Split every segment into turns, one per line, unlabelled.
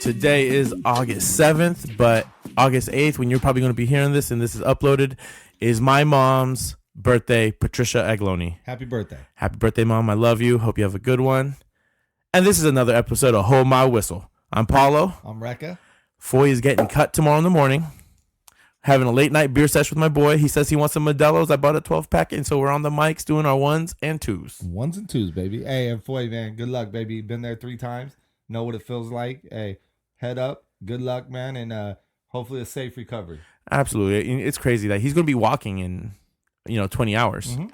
Today is August 7th, but August 8th, when you're probably going to be hearing this and this is uploaded, is my mom's birthday, Patricia Agloni.
Happy birthday.
Happy birthday, Mom. I love you. Hope you have a good one. And this is another episode of Hold My Whistle. I'm Paolo.
I'm Reka.
Foy is getting cut tomorrow in the morning. Having a late night beer sesh with my boy. He says he wants some Modelo's. I bought a 12-pack, and so we're on the mics doing our ones and twos.
Ones and twos, baby. Hey, and Foy, man, good luck, baby. Been there 3 times. Know what it feels like. Hey, head up. Good luck, man, and hopefully a safe recovery.
Absolutely. It's crazy that he's going to be walking in, 20 hours. Mm-hmm.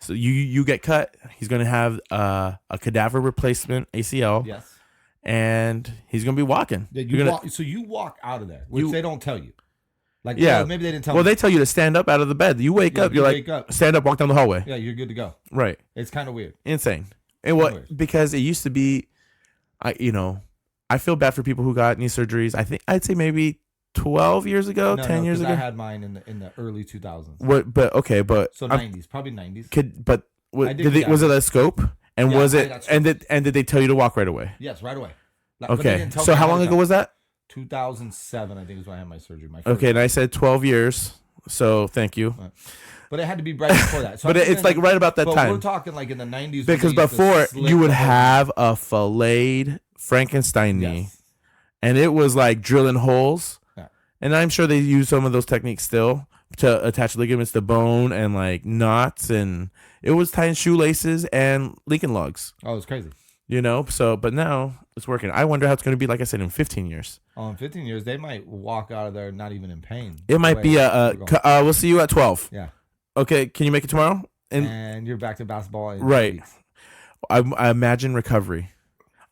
So you get cut. He's going to have a cadaver replacement ACL.
Yes.
And he's going to be walking.
Yeah, so you walk out of there, which they don't tell you. Like,
yeah,
well, maybe they didn't tell
Well, they tell you to stand up out of the bed. You wake up, you're like, stand up, walk down the hallway.
Yeah, you're good to go.
Right.
It's kind of weird.
Insane. And because it used to be, I feel bad for people who got knee surgeries. I'd say maybe 12 years ago, 10 years ago.
I had mine in the early 2000s.
So
90s, probably 90s.
Was it a scope? And did they tell you to walk right away?
Yes, right away.
Okay. So how long ago was that?
2007, I think, is when I had my surgery.
Okay, and I said 12 years, so thank you.
But it had to be right before that. So
but it's like right about that time.
We're talking like in the 90s.
Because before, you would have a filleted Frankenstein knee, yes. And it was like drilling holes. Yeah. And I'm sure they use some of those techniques still to attach ligaments to bone and like knots. And it was tying shoelaces and Lincoln logs.
Oh, it's crazy.
But now it's working. I wonder how it's going to be, like I said, in 15 years.
Oh, in 15 years, they might walk out of there not even in pain.
It might be we'll see you at 12.
Yeah.
Okay, can you make it tomorrow?
And you're back to basketball in
right.
2 weeks.
I imagine recovery.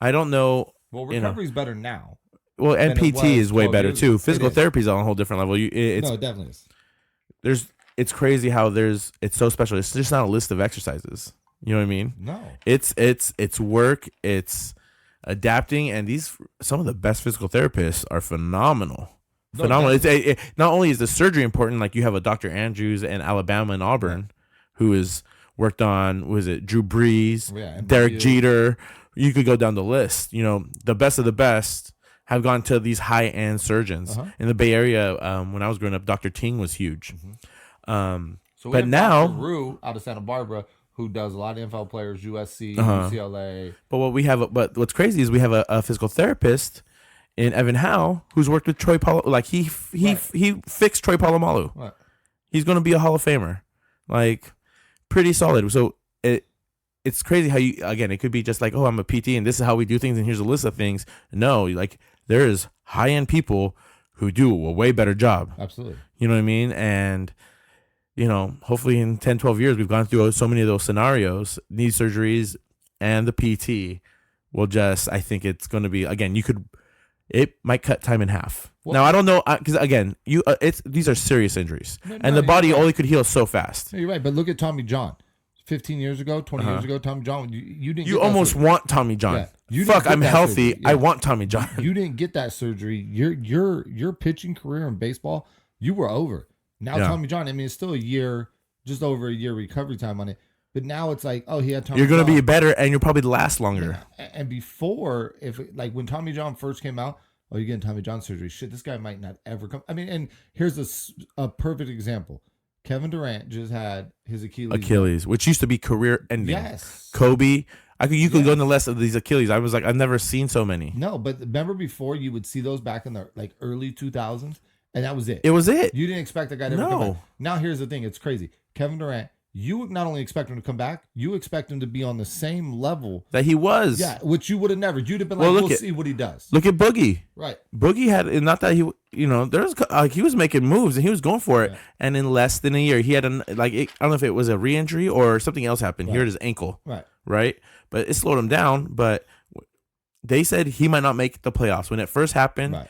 I don't know.
Well, recovery's better now.
Well, and PT is way better too. Physical therapy is on a whole different level.
It definitely is.
It's crazy how it's so special. It's just not a list of exercises. You know what I mean?
No.
It's work. It's adapting, and some of the best physical therapists are phenomenal. No, phenomenal. It's not only is the surgery important, like you have a Dr. Andrews in Alabama and Auburn, who has worked on Drew Brees, Derek Jeter. You could go down the list. The best of the best have gone to these high-end surgeons in the Bay Area. When I was growing up, Dr. Ting was huge.
Mm-hmm. But now, Dr. Rue out of Santa Barbara, who does a lot of NFL players, USC, UCLA.
But what's crazy is we have a physical therapist in Evan Howe who's worked with Troy Polamalu. Like he fixed Troy Polamalu. Right. He's going to be a Hall of Famer. Like pretty solid. So it's crazy how it could be just like, oh, I'm a PT and this is how we do things and here's a list of things. No, like there's high-end people who do a way better job.
Absolutely.
You know what I mean? And hopefully in 10, 12 years, we've gone through so many of those scenarios, knee surgeries and the PT will I think it's going to be, again, it might cut time in half. Well, now, I don't know, because again, these are serious injuries and the body only could heal so fast.
No, you're right. But look at Tommy John. 15 years ago, 20 years ago, Tommy John, you didn't.
You almost want Tommy John. Yeah. Fuck, I'm healthy. Yeah. I want Tommy John.
You didn't get that surgery. Your pitching career in baseball, you were over. Now Tommy John, I mean, it's still just over a year recovery time on it. But now it's like, oh, he had Tommy John.
You're going to be better, and you'll probably last longer.
And before, when Tommy John first came out, oh, you're getting Tommy John surgery. Shit, this guy might not ever come. I mean, and here's a perfect example. Kevin Durant just had his Achilles,
which used to be career ending.
Yes.
Kobe. You could go in the list of these Achilles. I was like, I've never seen so many.
No, but remember before you would see those back in the early 2000s? And that was it.
It was it.
You didn't expect that guy to ever come back. Now here's the thing. It's crazy. Kevin Durant, you not only expect him to come back, you expect him to be on the same level
that he was.
Yeah, which you would have never. You'd have been we'll see what he does.
Look at Boogie.
Right.
Boogie had, not that he, there's he was making moves and he was going for it. Yeah. And in less than a year, he had I don't know if it was a re-injury or something else happened. He hurt his ankle.
Right.
Right. But it slowed him down. But they said he might not make the playoffs when it first happened. Right.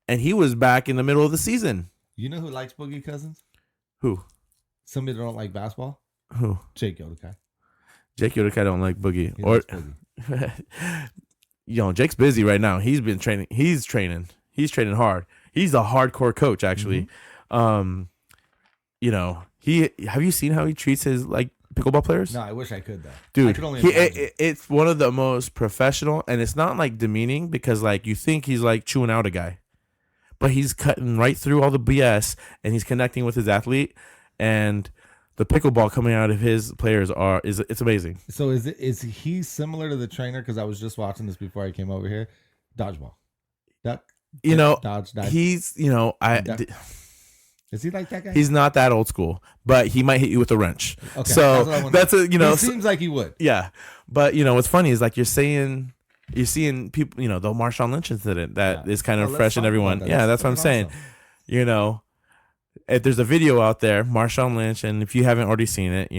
And he was back in the middle of the season.
You know who likes Boogie Cousins?
Who?
Somebody that don't like basketball?
Who?
Jake Yodekai.
Jake Yodekai don't like Boogie. Jake's busy right now. He's been training. He's training hard. He's a hardcore coach, actually. Mm-hmm. Have you seen how he treats his pickleball players?
No, I wish I could though.
Dude,
I could only imagine.
it's one of the most professional, and it's not like demeaning because like you think he's like chewing out a guy, but he's cutting right through all the BS and he's connecting with his athlete, and the pickleball coming out of his players it's amazing.
So is he similar to the trainer? Because I was just watching this before I came over here. Dodgeball, duck. Dodge.
He's
Is he like that guy?
He's not that old school, but he might hit you with a wrench.
Okay,
so that's a
It seems like he would.
Yeah, but what's funny is like you're seeing people, the Marshawn Lynch incident that is kind of fresh in everyone. Yeah, that's what I'm saying. Awesome. If there's a video out there, Marshawn Lynch, and if you haven't already seen it,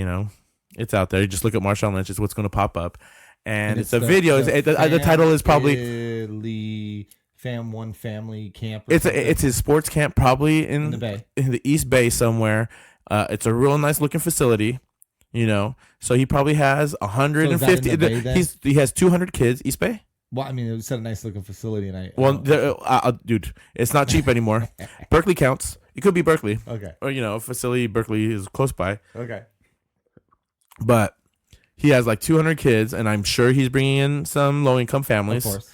it's out there. You just look at Marshawn Lynch; it's what's going to pop up, and it's a video. The title is probably
Fam One Family Camp.
It's his sports camp, probably in
the Bay,
in the East Bay somewhere. It's a real nice looking facility, So he probably has 150. He has 200 kids. East Bay.
Well, I mean, it was a nice looking facility, and
dude, it's not cheap anymore. Berkeley counts. It could be Berkeley.
Okay.
Or facility Berkeley is close by.
Okay.
But he has like 200 kids, and I'm sure he's bringing in some low income families.
Of course.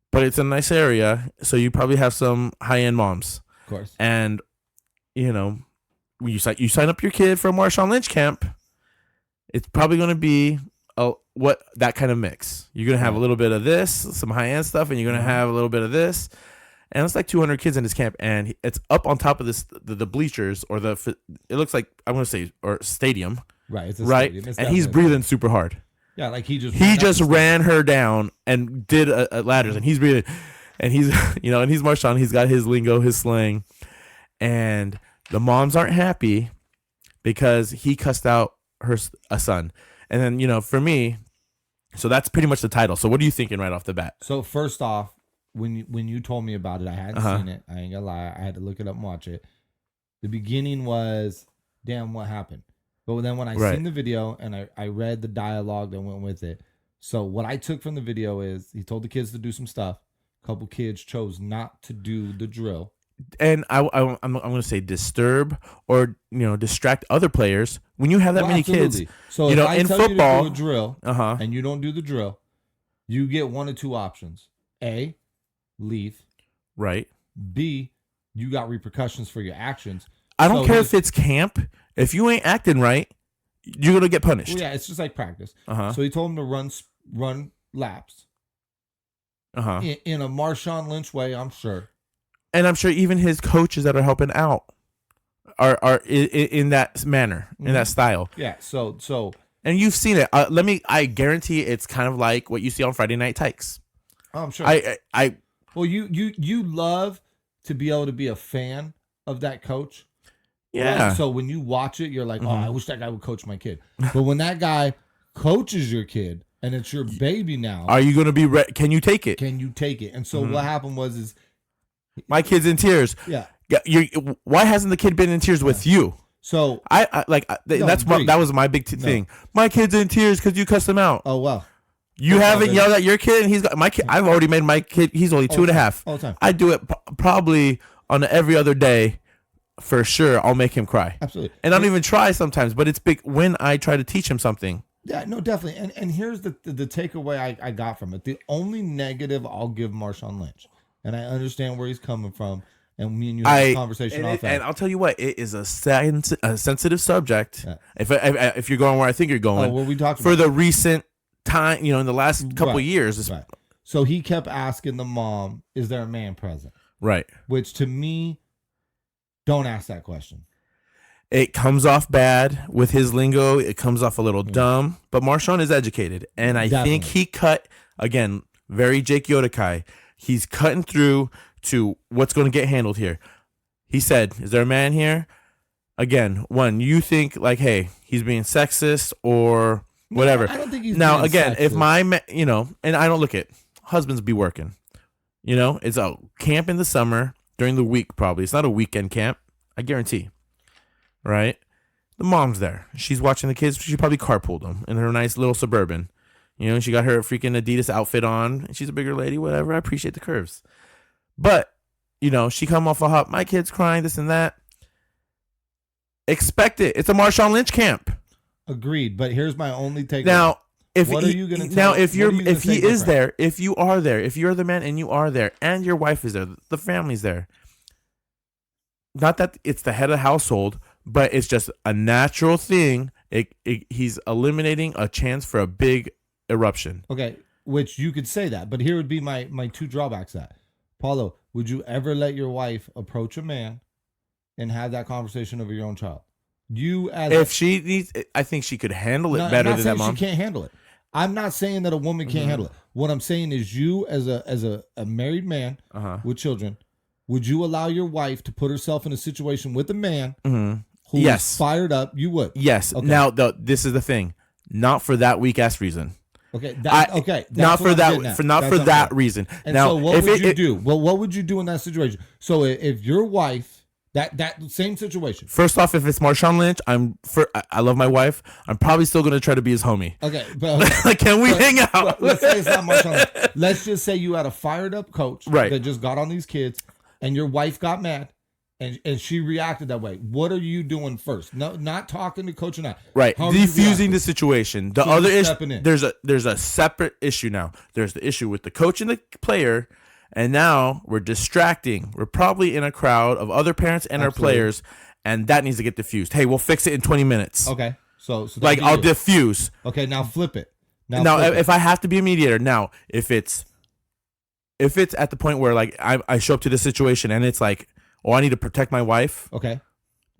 But it's a nice area, so you probably have some high end moms.
Of course.
And when you sign up your kid for a Marshawn Lynch camp, it's probably going to be that kind of mix. You're going to have a little bit of this, some high end stuff, and you're going to have a little bit of this. And it's like 200 kids in his camp, and it's up on top of the bleachers it looks like I'm going to say or stadium,
right? It's
stadium. And he's breathing super hard.
Yeah, like he
just ran her down and did ladders, and he's breathing, and he's and he's Marshawn. He's got his lingo, his slang, and the moms aren't happy because he cussed out a son. And then for me, so that's pretty much the title. So what are you thinking right off the bat?
So first off, when you told me about it, I hadn't seen it. I ain't gonna lie, I had to look it up and watch it. The beginning was, damn, what happened? But then when I seen the video and I read the dialogue that went with it, so what I took from the video is he told the kids to do some stuff. A couple kids chose not to do the drill.
And I'm going to say disturb or distract other players when you have that many kids.
So if I
in
tell
football,
you to do a drill and you don't do the drill, you get one of two options: A, leave.
Right.
B, you got repercussions for your actions.
I don't care if it's camp. If you ain't acting right, you're gonna get punished.
Well, yeah, it's just like practice. So he told him to run laps. In a Marshawn Lynch way, I'm sure.
And I'm sure even his coaches that are helping out are in that manner, in that style.
Yeah. So.
And you've seen it. I guarantee it's kind of like what you see on Friday Night Tykes.
Oh, I'm sure. Well, you love to be able to be a fan of that coach.
Yeah.
Right? So when you watch it, you're like, oh, I wish that guy would coach my kid. But when that guy coaches your kid and it's your baby now,
are you going to be? Can you take it?
Can you take it? And so what happened was
my kid's in tears.
Yeah.
Why hasn't the kid been in tears with you? So that was my big thing. My kid's in tears because you cussed him out.
Oh wow.
You haven't yelled at your kid, and he's got my kid. I've already made my kid. He's only 2.5.
All the time.
I do it probably on every other day. For sure, I'll make him cry.
Absolutely.
And I don't even try sometimes, but it's big when I try to teach him something.
Yeah, no, definitely. And here's the takeaway I got from it. The only negative I'll give Marshawn Lynch, and I understand where he's coming from, and me and you had a conversation off that.
And I'll tell you what, it is a sensitive subject. Yeah. If you're going where I think you're going,
what we talked
for
about.
The recent time, in the last couple of years.
Right. So he kept asking the mom, "Is there a man present?"
Right.
Which to me, don't ask that question.
It comes off bad with his lingo. It comes off a little dumb. But Marshawn is educated. And I think he cut, again, very Jake Yodakai. He's cutting through to what's going to get handled here. He said, is there a man here? Again, you think like, hey, he's being sexist or whatever.
No, I don't think he's
now,
being
again,
sexist.
if my, and I don't look at husbands be working. It's a camp in the summer. During the week, probably. It's not a weekend camp. I guarantee. Right? The mom's there. She's watching the kids. She probably carpooled them in her nice little Suburban. She got her freaking Adidas outfit on. She's a bigger lady, whatever. I appreciate the curves. But, she come off a hop. My kid's crying, this and that. Expect it. It's a Marshawn Lynch camp.
Agreed. But here's my only take.
Now, if
what
he,
are you going to
now
tell?
if you're
What are you
if
gonna
he
say to
is
your friend?
there, if you are there, if you're the man and you are there, and your wife is there, the family's there. Not that it's the head of the household, but it's just a natural thing. He's eliminating a chance for a big eruption.
Okay, which you could say that, but here would be my two drawbacks. To that Paulo, would you ever let your wife approach a man and have that conversation over your own child? You as
If she needs, I think she could handle it
I'm
better
not
than
saying
that mom.
she can't handle it. I'm not saying that a woman can't handle it. What I'm saying is, you as a married man with children, would you allow your wife to put herself in a situation with a man who
Yes.
is fired up? You would.
Yes.
Okay.
Now, this is the thing. Not for that weak ass reason.
Okay.
Not
that's
for
what I'm getting
that.
at.
For not
That's
for
what I'm
that
saying.
reason.
And
now,
so what
if
would you
it,
do? Well, what would you do in that situation? So if your wife, that same situation.
First off, if it's Marshawn Lynch, I love my wife. I'm probably still gonna try to be his homie.
Okay, but
Like, can we hang out?
but let's say it's not Marshawn Lynch. Let's just say you had a fired up coach
Right.
that just got on these kids, and your wife got mad, and she reacted that way. What are you doing first? No, not talking to coach or not.
Right,
How are you
defusing
reacting?
the situation. The
So
other
you're
issue,
stepping in.
there's a separate issue now. There's the issue with the coach and the player, and now we're distracting. We're probably in a crowd of other parents and our
Absolutely.
players, and that needs to get diffused. Hey, we'll fix it in 20 minutes.
Okay, so
Like, I'll diffuse.
Okay, now flip it.
Now,
flip it.
if I have to be a mediator, now if it's at the point where like I show up to this situation and it's like, oh, I need to protect my wife.
Okay,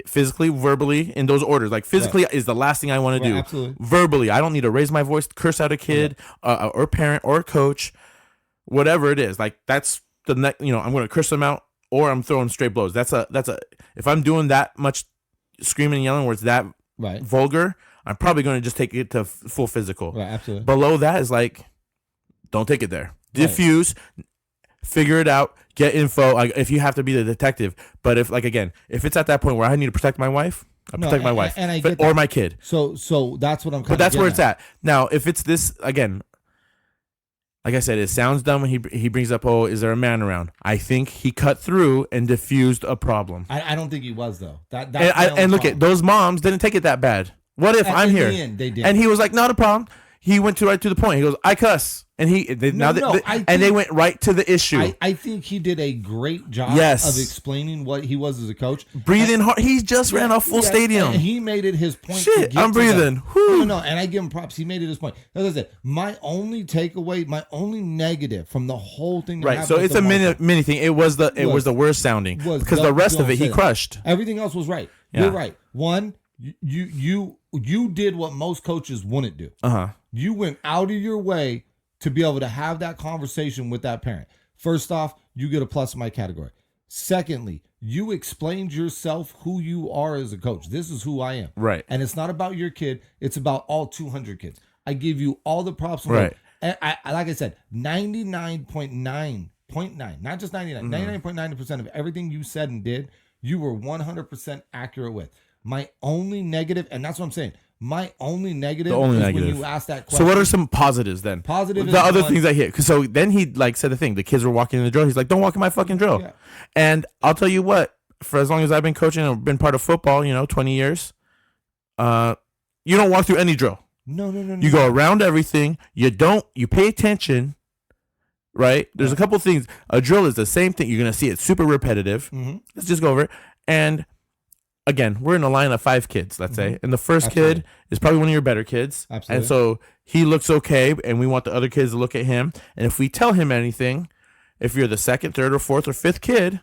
Physically, verbally, in those orders. Like, physically is the last thing I want to do.
absolutely.
Verbally, I don't need to raise my voice, curse out a kid, or parent, or coach, whatever it is. Like, that's the next. I'm going to curse them out, or I'm throwing straight blows. That's a. If I'm doing that much screaming and yelling where it's that
Right.
vulgar, I'm probably going to just take it to full physical.
Right, absolutely.
Below that is like, don't take it there. Diffuse. Figure it out. Get info. Like, if you have to be the detective, but if it's at that point where I need to protect my wife, I protect my wife,
and I get
or
that.
my kid.
So that's what I'm.
But that's where it's at now. If it's this again, like I said, it sounds dumb when he brings up, oh, is there a man around? I think he cut through and diffused a problem.
I don't think he was though. That's
And look at those moms didn't take it that bad. What if I'm here?
They did.
And he was like, not a problem. He went right to the point. He goes, I cuss. And they went right to the issue.
I think he did a great job
Yes.
of explaining what he was as a coach.
Breathing hard. He just ran a full stadium.
And he made it his point.
Shit,
to get
I'm
to
breathing.
that.
Whew.
No, and I give him props. He made it his point. As I said, my only takeaway, my only negative from the whole thing.
Right. So it's a mini thing. It was the worst sounding because the rest of it he crushed.
Everything else was right.
Yeah.
You're right. One, you did what most coaches wouldn't do. You went out of your way to be able to have that conversation with that parent. First off, you get a plus in my category. Secondly, you explained yourself who you are as a coach. This is who I am.
Right.
And it's not about your kid. It's about all 200 kids. I give you all the props.
Right.
And like I said, 99.9, not just 99, 99.9% of everything you said and did, you were 100% accurate with. My only negative, and that's what I'm saying, my only negative is when you ask that question.
So what are some positives then?
Positive
the
is
other
one-
things I hear. So then he said the thing. The kids were walking in the drill. He's like, don't walk in my fucking drill.
Yeah.
And I'll tell you what, for as long as I've been coaching and been part of football, 20 years, you don't walk through any drill.
No.
You go around everything. You pay attention, right? There's a couple things. A drill is the same thing. You're going to see it super repetitive. Let's just go over it. And again, we're in a line of 5 kids, let's say. And the first kid is probably one of your better kids.
Absolutely.
And so he looks okay, and we want the other kids to look at him. And if we tell him anything, if you're the second, third, or fourth, or fifth kid,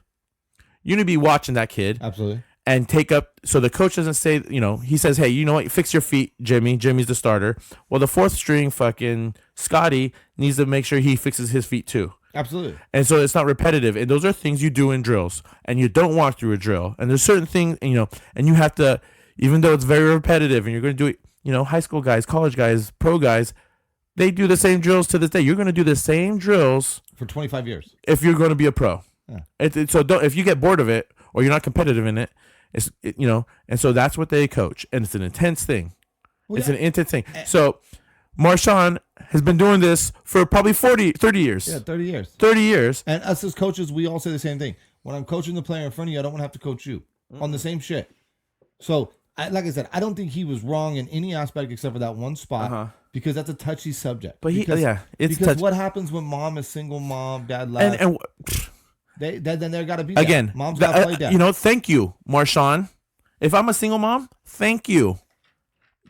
you need to be watching that kid.
Absolutely.
And take up, so the coach doesn't say, he says, hey, you know what, fix your feet, Jimmy. Jimmy's the starter. Well, the fourth string fucking Scotty needs to make sure he fixes his feet too.
Absolutely.
And so it's not repetitive. And those are things you do in drills. And you don't walk through a drill. And there's certain things, and you have to, even though it's very repetitive and you're going to do it, high school guys, college guys, pro guys, they do the same drills to this day. You're going to do the same drills
for 25 years
if you're going to be a pro.
Yeah.
If you get bored of it or you're not competitive in it, and so that's what they coach. And it's an intense thing. It's an intense thing. So Marshawn has been doing this for probably 30 years.
Yeah, 30 years.
30 years.
And us as coaches, we all say the same thing. When I'm coaching the player in front of you, I don't want to have to coach you on the same shit. So like I said, I don't think he was wrong in any aspect except for that one spot because that's a touchy subject.
But
because what happens when mom is single mom, dad left,
and
then there got to be
again,
that. Mom's got to play dad.
Thank you, Marshawn. If I'm a single mom, thank you.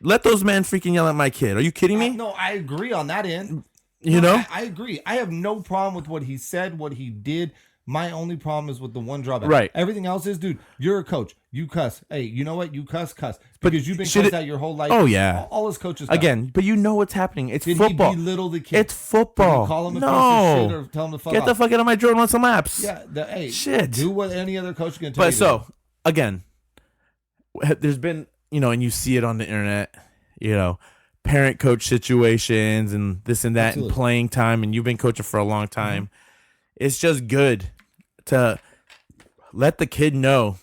Let those men freaking yell at my kid. Are you kidding me?
No, I agree on that end. I agree. I have no problem with what he said, what he did. My only problem is with the one drawback.
Right.
Everything else is, dude, you're a coach. You cuss. Hey, you know what? You cuss. Because you've been cussed out your whole life.
Oh, yeah.
All his coaches cuss.
Again, but you know what's happening. It's
Did
football.
He belittle the kid?
It's football.
Did he call him a piece of shit or tell him to fuck
Get
off?
the fuck out of my drawer and run some laps.
Yeah.
Shit.
Do what any other coach can tell you.
But so, again, there's been, and you see it on the internet, parent-coach situations and this and that. Absolutely. And playing time, and you've been coaching for a long time. It's just good to let the kid know,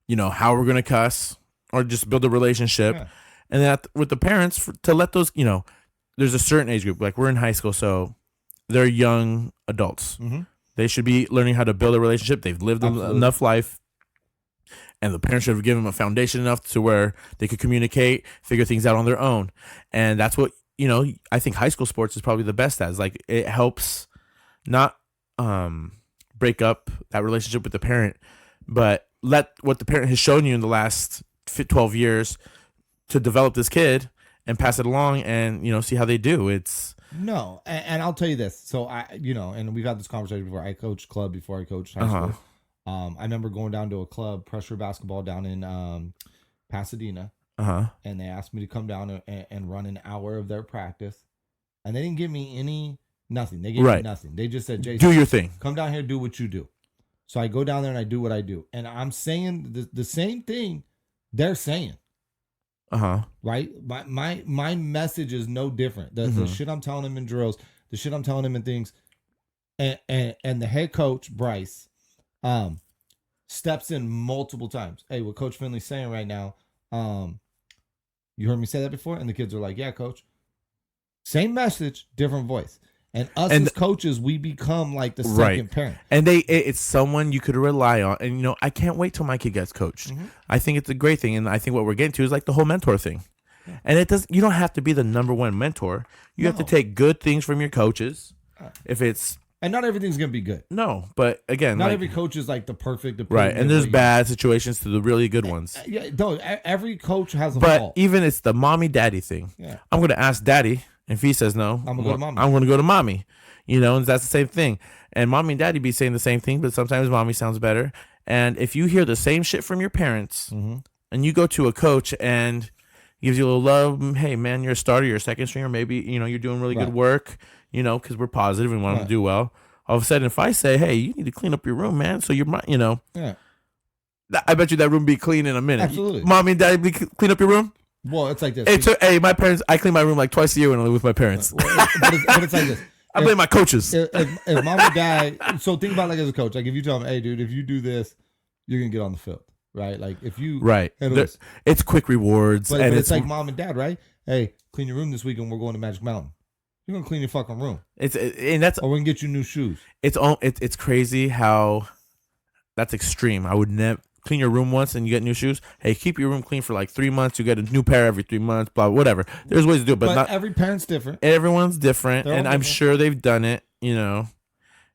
how we're going to cuss or just build a relationship. Yeah. And then with the parents, to let those, there's a certain age group. Like we're in high school, so they're young adults. Mm-hmm. They should be learning how to build a relationship. They've lived enough life. And the parents should have given them a foundation enough to where they could communicate, figure things out on their own. And that's what, I think high school sports is probably the best at. Like it helps not break up that relationship with the parent, but let what the parent has shown you in the last 12 years to develop this kid and pass it along and, see how they do.
No. And I'll tell you this. So and we've had this conversation before. I coached club before I coached high school. I remember going down to a club, pressure basketball down in Pasadena. And they asked me to come down and run an hour of their practice. And they didn't give me nothing. They gave me nothing. They just said, Jason,
do your thing.
Come down here, do what you do. So I go down there and I do what I do. And I'm saying the same thing they're saying. Right? My message is no different. The shit I'm telling them in drills, the shit I'm telling them in things. And the head coach, Bryce, steps in multiple times. Hey, what Coach Finley's saying right now, you heard me say that before? And the kids are like, yeah, coach. Same message, different voice. And us as coaches, we become like the second parent. And
it's someone you could rely on. And, I can't wait till my kid gets coached. I think it's a great thing. And I think what we're getting to is like the whole mentor thing. Yeah. And you don't have to be the number one mentor. You have to take good things from your coaches.
And not everything's going to be good.
No, but again,
not every coach is like the perfect.
Right, and there's bad situations to the really good ones.
Yeah, no, every coach has a
fault.
But
even it's the mommy-daddy thing. Yeah. I'm going to ask daddy. If he says no,
I'm going to go to mommy.
I'm going to go to mommy. And that's the same thing. And mommy and daddy be saying the same thing, but sometimes mommy sounds better. And if you hear the same shit from your parents and you go to a coach and gives you a little love, hey, man, you're a starter, you're a second stringer, maybe, you're doing really good work, because we're positive and want them to do well. All of a sudden, if I say, hey, you need to clean up your room, man, so you're,
yeah.
I bet you that room be clean in a minute.
Absolutely.
Mommy and daddy clean up your room?
Well, it's like this.
My parents, I clean my room like twice a year when I live with my parents.
But it's like this.
I blame my coaches.
If mom and dad, so think about like as a coach, like if you tell them, hey, dude, if you do this, you're going to get on the field, right? Like if you.
Right. It's quick rewards.
But it's like mom and dad, right? Hey, clean your room this week and we're going to Magic Mountain. You're going to clean your fucking room. Or we can get you new shoes.
It's crazy how that's extreme. I would never. Clean your room once and you get new shoes. Hey, keep your room clean for like 3 months. You get a new pair every 3 months. Blah, whatever. There's ways to do it, but not
every parent's different.
Everyone's different, and I'm sure they've done it.
And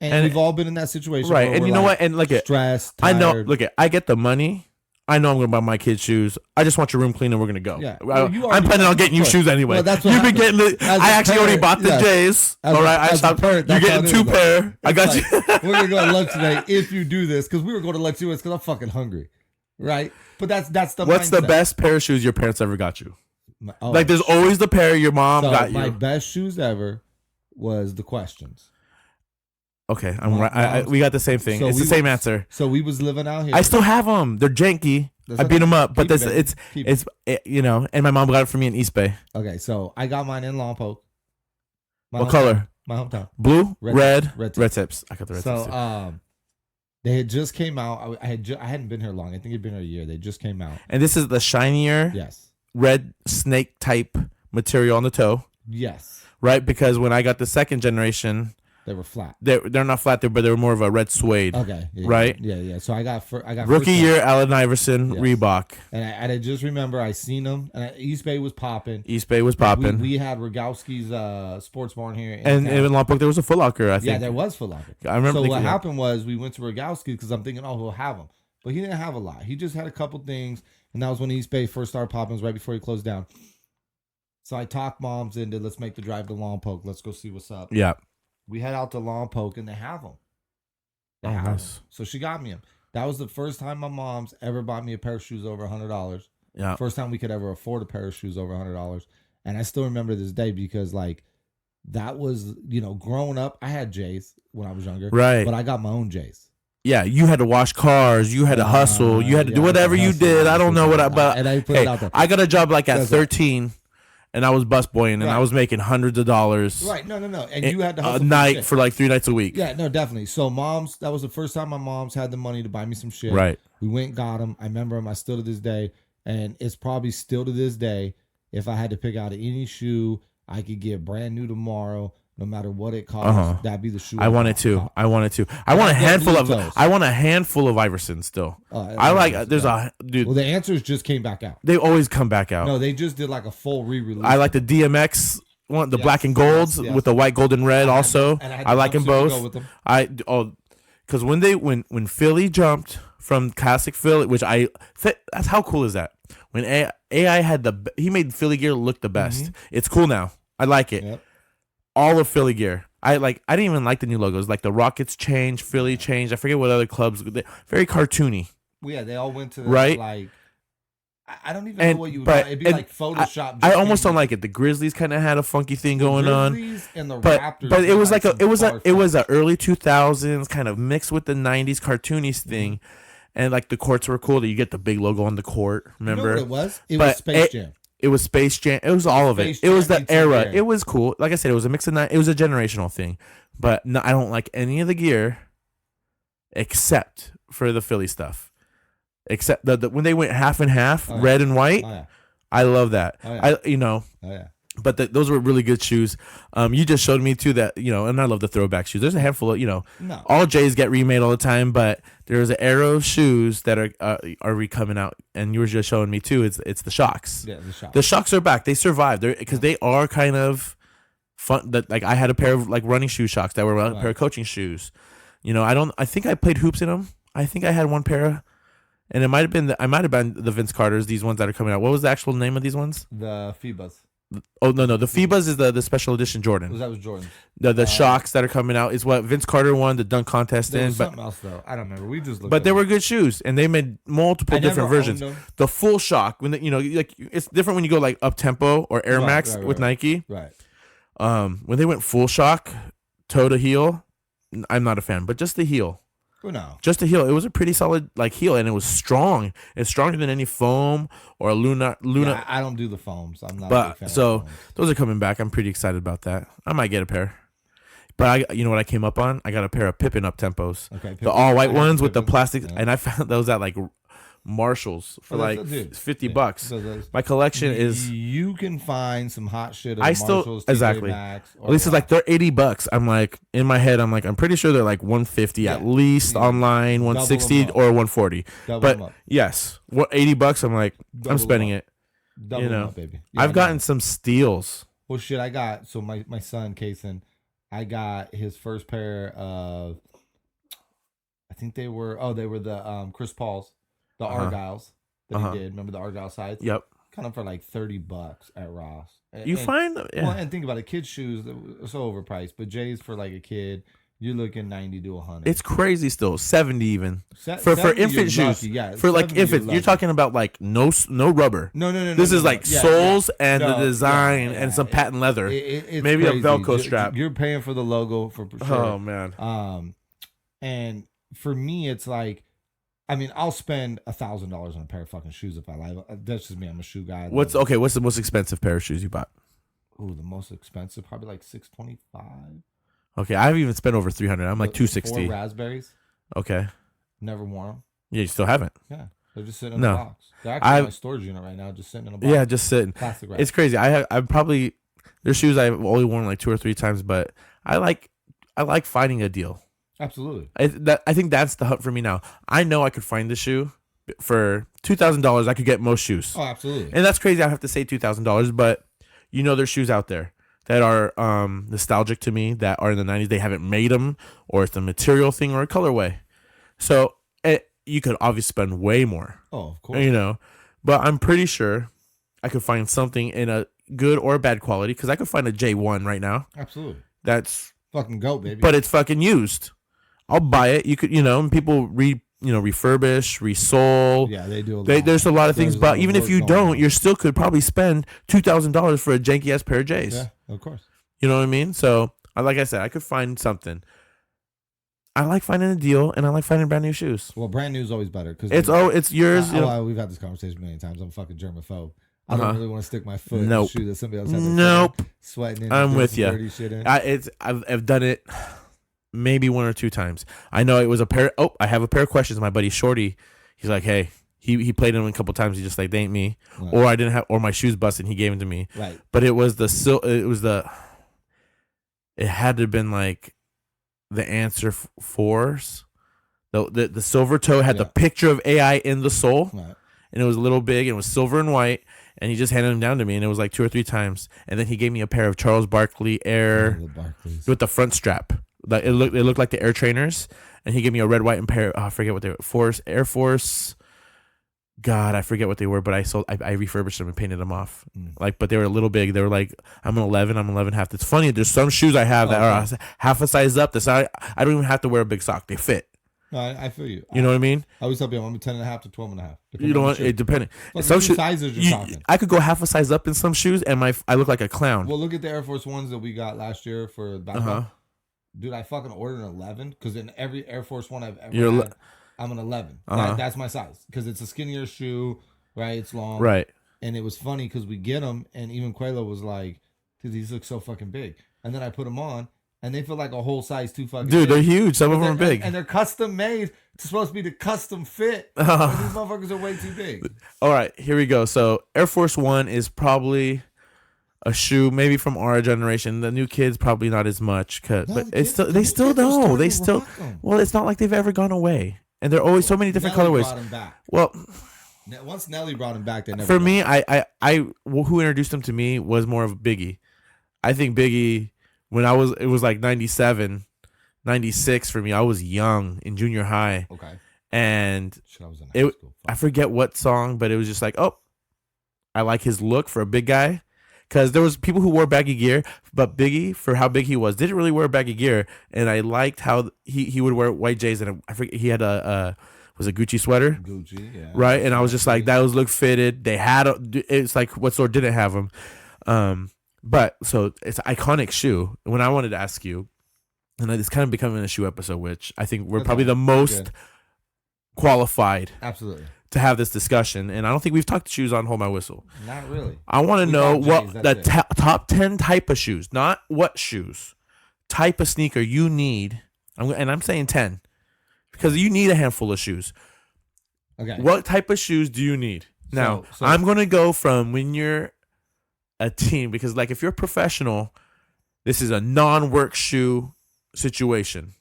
we've all been in that situation,
right? And you know what? And look at
stressed.
I know. Look at I get the money. I know I'm going to buy my kids shoes. I just want your room clean and we're going to go.
Yeah.
I'm planning on getting you shoes anyway.
Well, that's what
You've been getting I actually already bought the J's. All right. I stopped. You're getting 2 pair. I got you.
We're going to go to lunch today if you do this because we were going to lunch because I'm fucking hungry. Right? But that's the
What's
mindset.
The best pair of shoes your parents ever got you? Like there's always the pair your mom got you.
My best shoes ever was the Questions.
Okay, I'm right. We got the same thing. So it's the same answer.
So we was living out here.
I still have them. They're janky. I beat them up, but and my mom got it for me in East Bay.
Okay, so I got mine in Lompoc.
What color?
My hometown.
Blue, red tips. I got the red tips.
So they had just came out. I hadn't been here long. I think it'd been here a year. They just came out.
And this is the shinier, red snake type material on the toe.
Yes.
Right, because when I got the second generation,
They were flat.
They're not flat there, but they were more of a red suede.
Okay. Yeah,
right?
Yeah. So I got
rookie year Allen Iverson Reebok.
And I just remember I seen them, and East Bay was popping.
We
had Rogowski's Sports Barn here.
And in Lompoc, there was a Foot Locker, I think.
Yeah, there was Foot Locker.
I remember.
So what happened was we went to Rogowski's because I'm thinking, oh, he'll have them. But he didn't have a lot. He just had a couple things, and that was when East Bay first started popping, right before he closed down. So I talked moms into, let's make the drive to Lompoc. Let's go see what's up.
Yeah.
We head out to Lompoc, and they have them. Nice. So she got me them. That was the first time my mom's ever bought me a pair of shoes over $100.
Yeah.
First time we could ever afford a pair of shoes over $100. And I still remember this day because, like, that was, growing up, I had J's when I was younger.
Right.
But I got my own J's.
Yeah, you had to wash cars. You had to hustle. You had to do whatever you did. I don't know what but
and I put it out there.
I got a job like at 13. And I was busboying, and I was making hundreds of dollars.
Right, no. And you had to hustle
a night for like 3 nights a week.
Yeah, no, definitely. So moms, that was the first time my moms had the money to buy me some shit.
Right.
We went and got them. I remember them. I still to this day. And it's probably still to this day, if I had to pick out any shoe I could get brand new tomorrow, no matter what it costs, that'd be the shoe. I want
a handful of Iversons still. I like. There's a dude.
Well, the answers just came back out.
They always come back out.
No, they just did like a full re-release.
I like the DMX one, the black and golds with the white, gold, and red. Also, I like them both. Because when Philly jumped from classic Philly, which that's how cool is that? When AI had he made Philly gear look the best. Mm-hmm. It's cool now. I like it. Yep. All of Philly gear. I didn't even like the new logos. Like the Rockets changed, Philly changed. I forget what other clubs. Very cartoony.
Well, yeah, they all went to
right.
Like I don't even know what you would call it. It'd be like Photoshop.
I almost don't like it. The Grizzlies kind of had a funky thing going on.
And the Raptors,
but it was like it was a early 2000s kind of mixed with the 90s cartoony thing, and like the courts were cool. That you get the big logo on the court. Remember
what it was? It was Space Jam.
It was Space Jam. It was all of it. It was the era. It was cool. Like I said, it was a mix of it was a generational thing. But no, I don't like any of the gear except for the Philly stuff. Except the when they went half and half, red and white. Oh, yeah. I love that. Oh, yeah. But those were really good shoes. You just showed me too that and I love the throwback shoes. There's a handful of all J's get remade all the time, but there's an era of shoes that are coming out, and you were just showing me too. It's the Shocks. Yeah, the Shocks. The Shocks are back. They survived because they are kind of fun. That like I had a pair of like running shoe Shocks that were a pair of coaching shoes. I think I played hoops in them. I think I had one pair. And it might have been the Vince Carters. These ones that are coming out. What was the actual name of these ones?
The FIBAs.
Oh no, the FIBAs is the special edition Jordan.
That was Jordan.
The Shocks that are coming out is what Vince Carter won the dunk contest in.
Something else though. I don't remember. We just looked.
But they were good shoes, and they made multiple different versions. The full Shock when like it's different when you go like up tempo or Air Max with Nike.
Right.
When they went full Shock, toe to heel, I'm not a fan, but just the heel.
No.
Just a heel. It was a pretty solid like heel, and it was strong. It's stronger than any foam or Luna.
Yeah, I don't do the foams. I'm not. A big fan
so
of foams.
Those are coming back. I'm pretty excited about that. I might get a pair. But you know what I came up on? I got a pair of Pippin up tempos. Okay. Pippin. The all white ones with the plastic, and I found those at like Marshalls for like $50. My collection is.
You can find some hot shit. At
Marshalls, exactly. At least it's like they're $80. I'm like in my head. I'm pretty sure they're like $150 at least online, $160 or $140. But yes, what $80? I'm like I'm spending it.
Double up, baby. Yeah,
I've gotten some steals.
Well, shit, I got my son Kason. I got his first pair of. I think they were the Chris Paul's. The Argyles that he did. Remember the Argyle sides?
Yep.
Kind of for like $30 at Ross.
And
think about it. Kids' shoes are so overpriced, but J's for like a kid, you're looking $90 to $100.
It's crazy still. $70 even for infant shoes. For like infants, you're talking about like no rubber.
No.
This is like soles and the design and some patent leather.
It's
maybe
crazy.
A Velcro strap.
You're paying for the logo for sure.
Oh man.
And for me, it's like. I mean, I'll spend $1,000 on a pair of fucking shoes if I like. That's just me. I'm a shoe guy.
What's the most expensive pair of shoes you bought?
Ooh, the most expensive, probably like $625.
Okay, I haven't even spent over $300. I'm like $260.
4 raspberries.
Okay.
Never worn them.
Yeah, you still haven't.
Yeah, they're just sitting in a box. They're actually in my storage unit right now, just sitting in a box.
Yeah, just sitting.
Plastic wrap.
It's crazy. I'm probably there's shoes I've only worn like 2 or 3 times, but I like I like finding a deal.
Absolutely.
I think that's the hunt for me now. I know I could find the shoe for $2,000. I could get most shoes.
Oh, absolutely.
And that's crazy. I have to say $2,000, but there's shoes out there that are nostalgic to me, that are in the 90s. They haven't made them, or it's a material thing or a colorway. So you could obviously spend way more.
Oh, of course.
But I'm pretty sure I could find something in a good or bad quality, because I could find a J1 right now.
Absolutely.
That's
fucking GOAT, baby.
But it's fucking used. I'll buy it. You could, and people refurbish, resole.
Yeah, they do.
There's a lot of things, but even if you don't, you still could probably spend $2,000 for a janky ass pair of J's.
Yeah, of course.
You know what I mean? So, like I said, I could find something. I like finding a deal, and I like finding brand new shoes.
Well, brand new is always better because
it's yours.
We've had this conversation many times. I'm a fucking germaphobe. I don't really want to stick my foot in a shoe that somebody else has. Sweating in.
I'm with you. I've done it maybe 1 or 2 times. I know it was a pair. Oh, I have a pair of questions. My buddy Shorty, he's like, hey, he played them a couple times. He's just like, they ain't me, right. Or I didn't have, or my shoes busted. He gave them to me,
right?
But it had to have been like the Answer 4s. The silver toe had the picture of AI in the sole,
right.
And it was a little big, and it was silver and white. And he just handed them down to me, and it was like 2 or 3 times. And then he gave me a pair of Charles Barkley Air with the front strap. Like it looked like the Air Trainers. And he gave me a red, white, and pair. I forget what they were. Air Force. God, I forget what they were. But I refurbished them and painted them off. But they were a little big. They were like, I'm an 11 half. It's funny. There's some shoes I have that are half a size up. I don't even have to wear a big sock. They fit.
No, I feel you.
You know what I mean?
I always tell people I'm a 10.5 to 12.5.
You know what? It depending.
Some sizes you're talking.
I could go half a size up in some shoes, and I look like a clown.
Well, look at the Air Force Ones that we got last year for basketball. Dude, I fucking ordered an 11 because in every Air Force One I've ever had, I'm an 11. That's my size because it's a skinnier shoe, right? It's long,
right?
And it was funny because we get them, and even Quelo was like, "Dude, these look so fucking big." And then I put them on, and they feel like a whole size too fucking.
Dude,
big.
They're huge. Some of them are big,
and they're custom made. It's supposed to be the custom fit. And these motherfuckers are way too big.
All right, here we go. So Air Force One is probably a shoe maybe from our generation. The new kids probably not as much, but they still know. Well, it's not like they've ever gone away, and there are always so many different colorways.
Brought them back.
Well,
once Nelly brought them back, they never.
For me, who introduced them to me was more of Biggie. I think Biggie, it was like 97, 96 for me. I was young in junior high.
Okay.
And
I was in high school.
I forget what song, but it was just like, oh, I like his look for a big guy. Because there was people who wore baggy gear, but Biggie, for how big he was, didn't really wear baggy gear. And I liked how he would wear white J's, and I forget, he had a Gucci sweater.
Gucci, yeah.
Right? And I was just like, that was look fitted. They had it's like, what store didn't have them? But so it's an iconic shoe. When I wanted to ask you, and it's kind of becoming a shoe episode, which I think we're probably the most qualified.
Absolutely.
To have this discussion, and I don't think we've talked shoes on Hold My Whistle.
Not really.
I want to know what the top 10 type of shoes, not what shoes, type of sneaker you need. I'm saying 10 because you need a handful of shoes.
Okay.
What type of shoes do you need? Now, I'm going to go from when you're a teen, because like if you're a professional, this is a non-work shoe situation.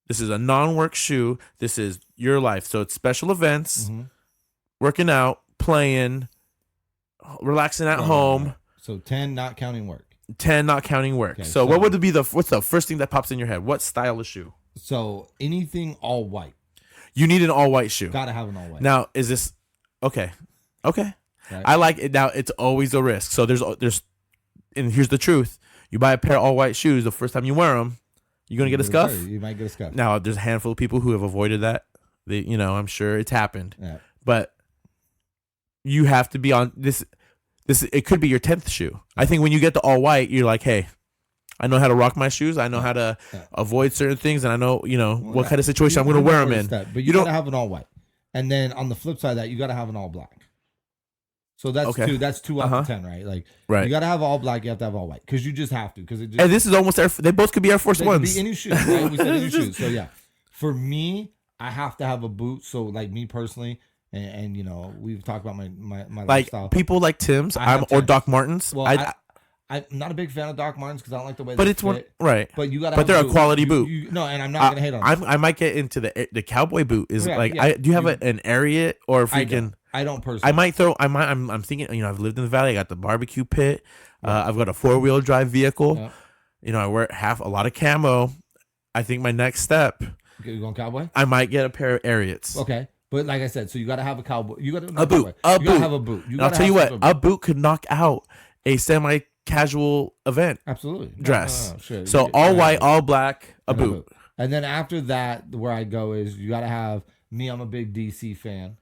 This is a non-work shoe. This is your life. So it's special events, working out, playing, relaxing at home.
So 10 not counting work.
10 not counting work. Okay, so what would be what's the first thing that pops in your head? What style of shoe?
So anything all white.
You need an all white shoe.
Gotta have an all white.
Now, is this okay? Okay. Right. I like it. Now, it's always a risk. So there's and here's the truth. You buy a pair of all white shoes, the first time you wear them, you're going to get a scuff?
You might get a scuff.
Now, there's a handful of people who have avoided that. I'm sure it's happened.
Yeah.
But you have to be on this. It could be your 10th shoe. I think when you get the all white, you're like, hey, I know how to rock my shoes. I know how to avoid certain things. And I know, what kind of situation I'm going to wear them in.
But you got to have an all white. And then on the flip side of that, you got to have an all black. So that's two. That's 2 out of 10, right? Like, you got to have all black. You have to have all white because you just have to. And
this is almost they both could be Air Force Ones.
Could be any shoe. Right? We said any shoes. So yeah, for me, I have to have a boot. So like me personally, and we've talked about my
like
lifestyle.
people like Tim's or Doc Martens.
Well, I'm not a big fan of Doc Martens because I don't like the way.
But
they
it's
fit.
one right.
But you got.
But they're a quality boot.
No, and I'm not gonna hate on them.
I might get into the cowboy boot. Is
Yeah,
like
yeah.
do you have an Ariat or freaking?
I don't personally.
I might throw. I'm thinking. I've lived in the valley. I got the barbecue pit. I've got a 4-wheel drive vehicle. Yeah. I wear a lot of camo. I think my next step.
Okay, you going cowboy?
I might get a pair of Ariats.
Okay. But like I said, so you got to have a cowboy. You got
a boot.
You got to have a boot.
I'll tell you what, a boot could knock out a semi-casual event.
Absolutely.
Dress.
No, sure.
So all white, all black, a boot.
And then after that, where I go is you got to have me. I'm a big DC fan.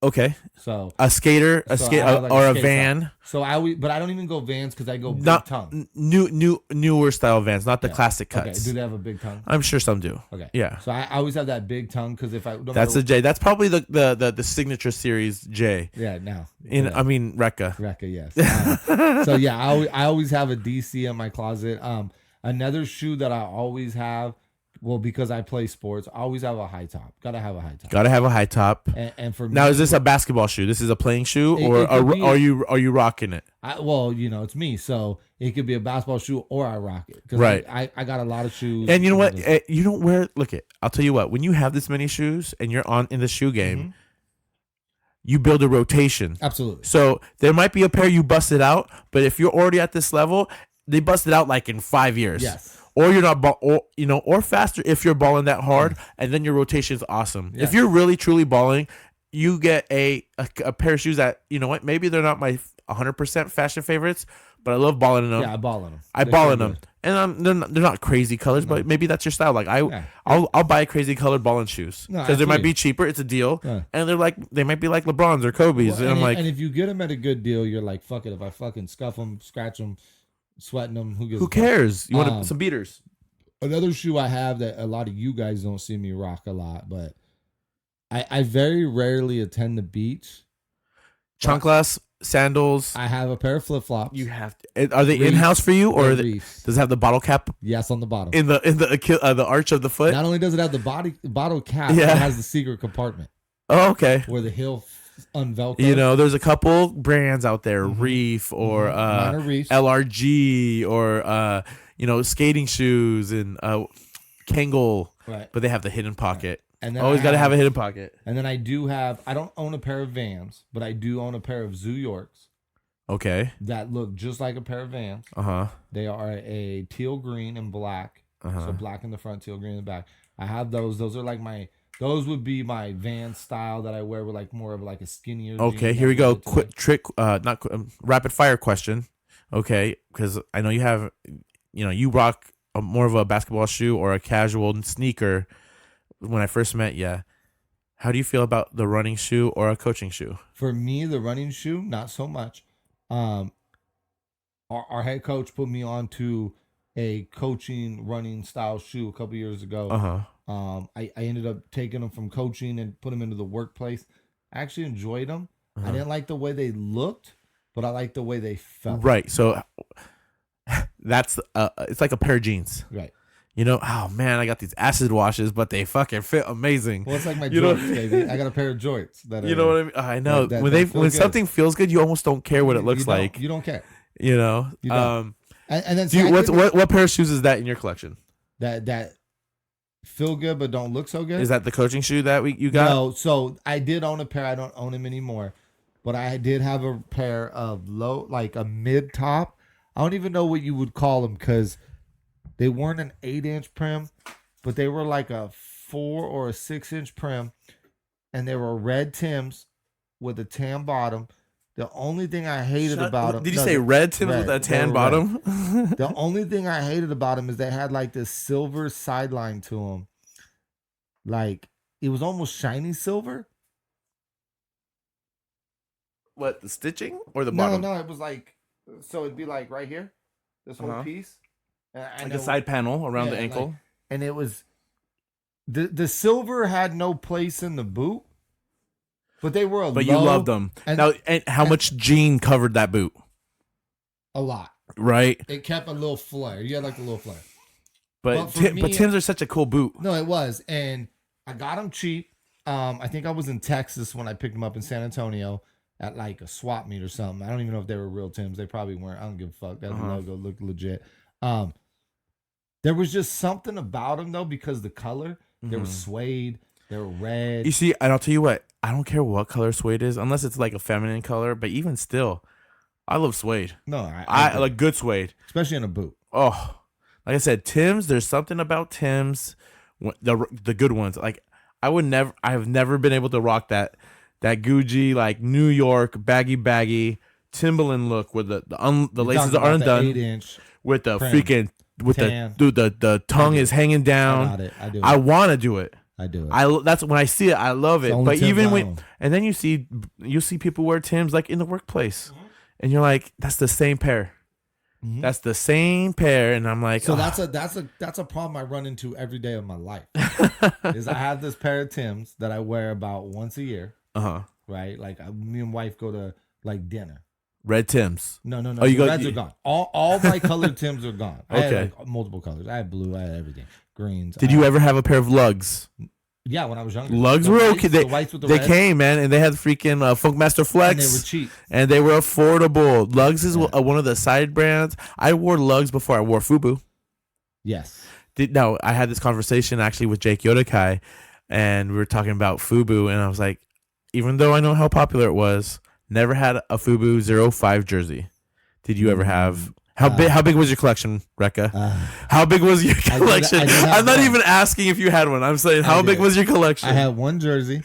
Okay.
So
a skater, or a van.
Top. So but I don't even go Vans because I go big tongue.
Newer style Vans, not the classic cuts.
Okay. Do they have a big tongue?
I'm sure some do.
Okay.
Yeah.
So I always have that big tongue because if I
that's a J. That's probably the signature series J.
Yeah. Now.
I mean Reka.
Reka, yes. So yeah, I always have a DC in my closet. Another shoe that I always have. Well, because I play sports, I always have a high top. Gotta have a high top.
Gotta have a high top.
And for
now,
me,
is this a basketball shoe? This is a playing shoe, or are you rocking it?
Well, it's me, so it could be a basketball shoe or I rock it.
Right.
I got a lot of shoes.
And you know what? You don't wear. I'll tell you what. When you have this many shoes and you're in the shoe game, you build a rotation.
Absolutely.
So there might be a pair you busted out, but if you're already at this level, they busted out like in 5 years.
Yes.
Or you're not, or faster if you're balling that hard, and then your rotation is awesome. Yeah. If you're really truly balling, you get a pair of shoes that maybe they're not my 100% fashion favorites, but I love balling in them.
Yeah, I ball in them.
I ball in them, and they're not crazy colors, but maybe that's your style. Like I'll buy crazy colored balling shoes because they might be cheaper. It's a deal, and they might be like LeBrons or Kobe's, and I'm like,
and if you get them at a good deal, you're like, fuck it. If I fucking scuff them, scratch them. Sweating them. Who
cares? You want some beaters?
Another shoe I have that a lot of you guys don't see me rock a lot, but I very rarely attend the beach.
Chanclas, sandals.
I have a pair of flip flops.
You have to. Are they in house for you, or does it have the bottle cap?
Yes, on the bottom.
In the arch of the foot.
Not only does it have the bottle cap, it has the secret compartment.
Oh, okay.
Where the heel unvelcro.
There's a couple brands out there, Reef or LRG or skating shoes and Kangol,
right?
But they have the hidden pocket.
And then
always got to have a hidden pocket.
And then I don't own a pair of Vans, but I do own a pair of Zoo Yorks.
Okay.
That look just like a pair of Vans. They are a teal green and black. So black in the front, teal green in the back. I have those. Those are like those would be my Van style that I wear with like more of like a skinnier.
Okay, here we go. Quick trick, rapid fire question. Okay, because I know you have, you rock more of a basketball shoe or a casual sneaker. When I first met you, how do you feel about the running shoe or a coaching shoe?
For me, the running shoe, not so much. Our head coach put me onto a coaching running style shoe a couple years ago. I ended up taking them from coaching and put them into the workplace. I actually enjoyed them. I didn't like the way they looked, but I liked the way they felt.
Right. So that's it's like a pair of jeans.
Right.
Oh man, I got these acid washes, but they fucking fit amazing.
Well, it's like my joints, baby. I got a pair of joints that are,
you know what I mean? I know when something feels good, you almost don't care what it looks like.
You don't care.
You don't.
And then
what pair of shoes is that in your collection?
That feel good but don't look so good.
Is that the coaching shoe that you got?
No. So I did own a pair. I don't own them anymore, but I did have a pair of like a mid top. I don't even know what you would call them because they weren't an 8-inch prim, but they were like a 4 or a 6-inch prim, and they were red Tims with a tan bottom. The only thing I hated about them...
Did you say red Tims with a tan bottom?
The only thing I hated about them is they had like this silver sideline to them. Like, it was almost shiny silver.
What, the stitching or the bottom?
No, it was like... So it'd be like right here, this whole piece.
Like a side panel around the ankle.
And it was... The silver had no place in the boot. But they were
But you loved them. And how much jean covered that boot?
A lot.
Right?
It kept a little flare. You had like a little flare.
But Tims are such a cool boot.
No, it was. And I got them cheap. I think I was in Texas when I picked them up in San Antonio. at like a swap meet or something. I don't even know if they were real Timbs. They probably weren't. I don't give a fuck. That logo looked legit. There was just something about them though, because the color, they were suede, they were red.
You see, and I'll tell you what, I don't care what color suede is, unless it's like a feminine color. But even still, I love suede.
No,
I like good suede,
especially in a boot.
Oh, like I said, Tim's. There's something about Tim's, the good ones. Like I have never been able to rock that Gucci like New York baggy Timberland look where the laces are undone,
8-inch
with the
prim,
freaking with
tan.
the tongue is hanging down.
I got it. I do it.
I want to do it.
I do it.
That's when I see it. I love it. But
Tim's
even when and then you see people wear Tim's like in the workplace, and you're like, that's the same pair. That's the same pair, and I'm like,
so that's a problem I run into every day of my life. Is I have this pair of Tim's that I wear about once a year. Right, like me and wife go to like dinner.
Red Timbs.
No. Oh, reds are gone. All my colored Timbs are gone. I had like multiple colors. I had blue. I had everything. Greens.
Did you ever have a pair of lugs?
Yeah, when I was younger.
Lugs were okay. They came, man, and they had freaking Funkmaster Flex.
And they were cheap.
And they were affordable. Lugs is one of the side brands. I wore Lugs before I wore FUBU.
Yes.
No, I had this conversation actually with Jake Yodakai, and we were talking about FUBU, and I was like, even though I know how popular it was, never had a FUBU 05 jersey. Did you ever have? How big was your collection, Reka? How big was your collection? I'm not even asking if you had one. I'm saying, how big was your collection?
I had one jersey.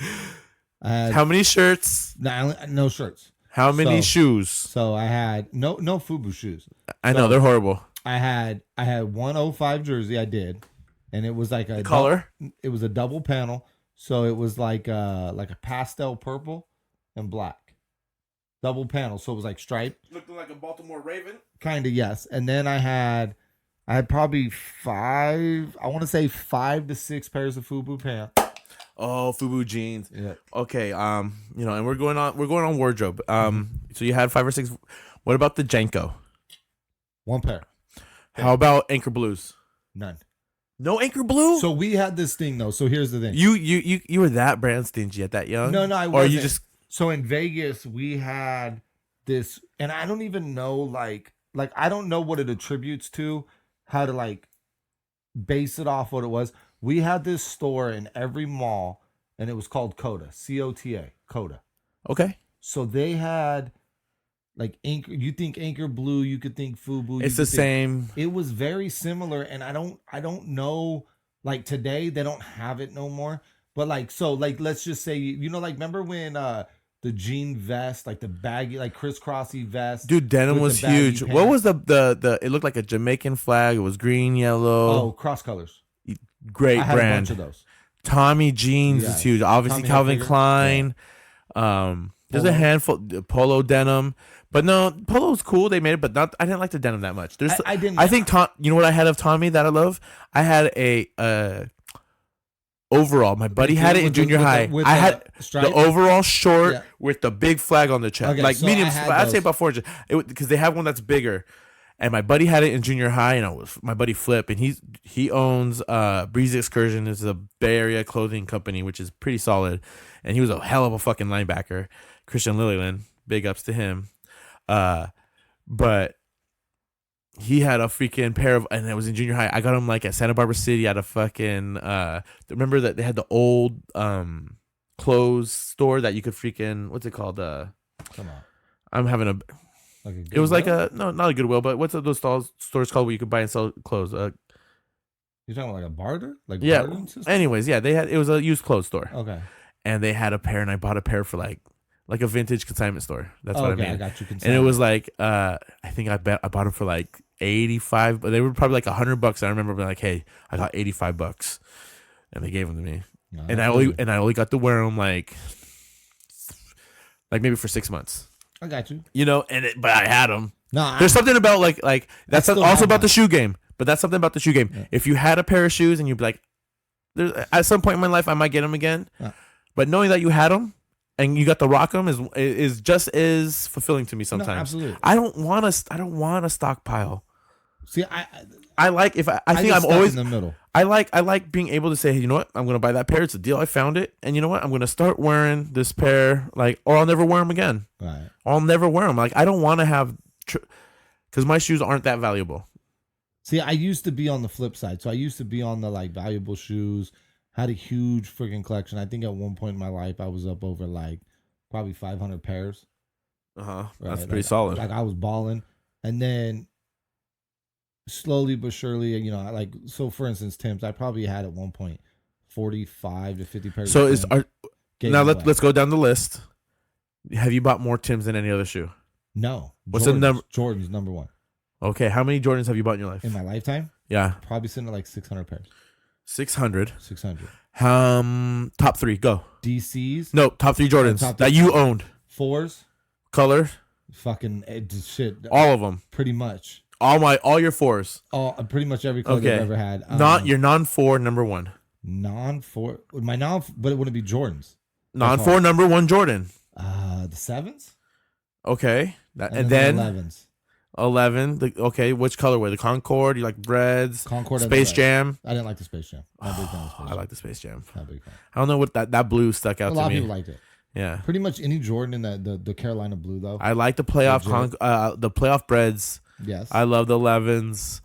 How many shirts?
No shirts.
How many shoes?
So I had no FUBU shoes.
I know they're horrible.
I had 105 jersey. I did, and it was like a
color.
It was a double panel, so it was like a pastel purple and black. Double panel, so it was like striped.
Looking like a Baltimore Raven?
Kind of, yes. And then I had probably 5 to 6 pairs of FUBU pants.
Oh, FUBU jeans.
Yeah.
Okay, and we're going on wardrobe. So you had 5 or 6. What about the Janko?
1 pair.
How about Anchor Blues?
None.
No Anchor Blue?
So we had this thing though. So here's the thing.
You were that brand stingy at that young?
No, I wasn't.
Or you just...
So in Vegas, we had this, and I don't even know, like I don't know what it attributes to, how to like base it off what it was. We had this store in every mall, and it was called Coda, COTA, Coda.
Okay.
So they had like Anchor. You think Anchor Blue, you could think FUBU.
It's the same.
It was very similar, and I don't know. Like today, they don't have it no more. But like, so like, let's just say, like, remember when the jean vest, like the baggy, like crisscrossy vest.
Dude, denim was huge. Pants. What was the? It looked like a Jamaican flag. It was green, yellow.
Oh, cross colors.
Great
I had
brand.
A bunch of those.
Tommy jeans is huge. Obviously, Calvin Klein. Yeah. There's a handful. Polo denim, but no, Polo's cool. They made it, but not. I didn't like the denim that much.
I didn't.
I think you know what I had of Tommy that I love. I had a overall. My buddy had it in junior high. I had the overall short with the big flag on the chest, like so medium. I'd say about 4 inches, because they have one that's bigger. And my buddy had it in junior high, and my buddy Flip, and he owns Breeze Excursion. Is a Bay Area clothing company, which is pretty solid. And he was a hell of a fucking linebacker. Christian Lilliland, big ups to him. But he had a freaking pair of, and it was in junior high. I got him like at Santa Barbara City at a fucking, remember that they had the old clothes store that you could freaking, what's it called?
Come on.
I'm having a,
like a
it was like a, no, not a Goodwill, but what's those stores called where you could buy and sell clothes?
You're talking about like a barter? Like
yeah.
Bartering system?
Anyways, yeah, it was a used clothes store.
Okay.
And they had a pair, and I bought a pair for like a vintage consignment store. That's what I mean.
I got you.
And it was like, I think I bought them for like $85, but they were probably like $100. I remember being like, hey, I got $85, and they gave them to me. No, and I only got to wear them like maybe for 6 months.
I got you.
But I had them.
No,
there's something about like that's also about the shoe game. But that's something about the shoe game. Yeah. If you had a pair of shoes and you'd be like, at some point in my life I might get them again. Yeah. But knowing that you had them and you got to rock them is just as fulfilling to me sometimes.
No, absolutely.
I don't want to stockpile.
See,
I like if I think
get
I'm
stuck
always
in the middle.
I like being able to say, hey, you know what? I'm gonna buy that pair. It's a deal. I found it, and you know what? I'm gonna start wearing this pair, like, or I'll never wear them again.
Right.
Or I'll never wear them. Like, I don't want to have, because my shoes aren't that valuable.
See, I used to be on the flip side. So I used to be on the like valuable shoes. Had a huge freaking collection. I think at one point in my life, I was up over like probably 500 pairs.
Right? That's pretty
like,
solid.
Like I was balling, and then slowly but surely, you know, like so. For instance, Tim's, I probably had at one point 45 to 50 pairs.
So
of
now let's go down the list. Have you bought more Tims than any other shoe?
No.
What's the number?
Jordan's number one.
Okay, how many Jordans have you bought in your life?
In my lifetime?
Yeah,
probably sitting at like 600 pairs.
600.
600.
Top 3, go.
DCs?
No, top 3 Jordans that you owned.
4s?
Color?
Fucking shit.
All of them.
Pretty much.
All your 4s.
Pretty much every color I've ever had.
Not your non-4 number 1.
Non-4? But it wouldn't be Jordans.
Non-4 number 1 Jordan.
The 7s?
Okay. And then
11s.
11. Okay, which colorway? The Concord? You like Reds?
Concord.
Space Jam?
I didn't like the Space Jam. Not a big fan of Space Jam.
I like the Space Jam.
Not a big fan.
I don't know what that blue stuck out to me.
A lot of people liked it.
Yeah.
Pretty much any Jordan in the Carolina blue though.
I like the playoff the playoff Breads.
Yes.
I love the 11s.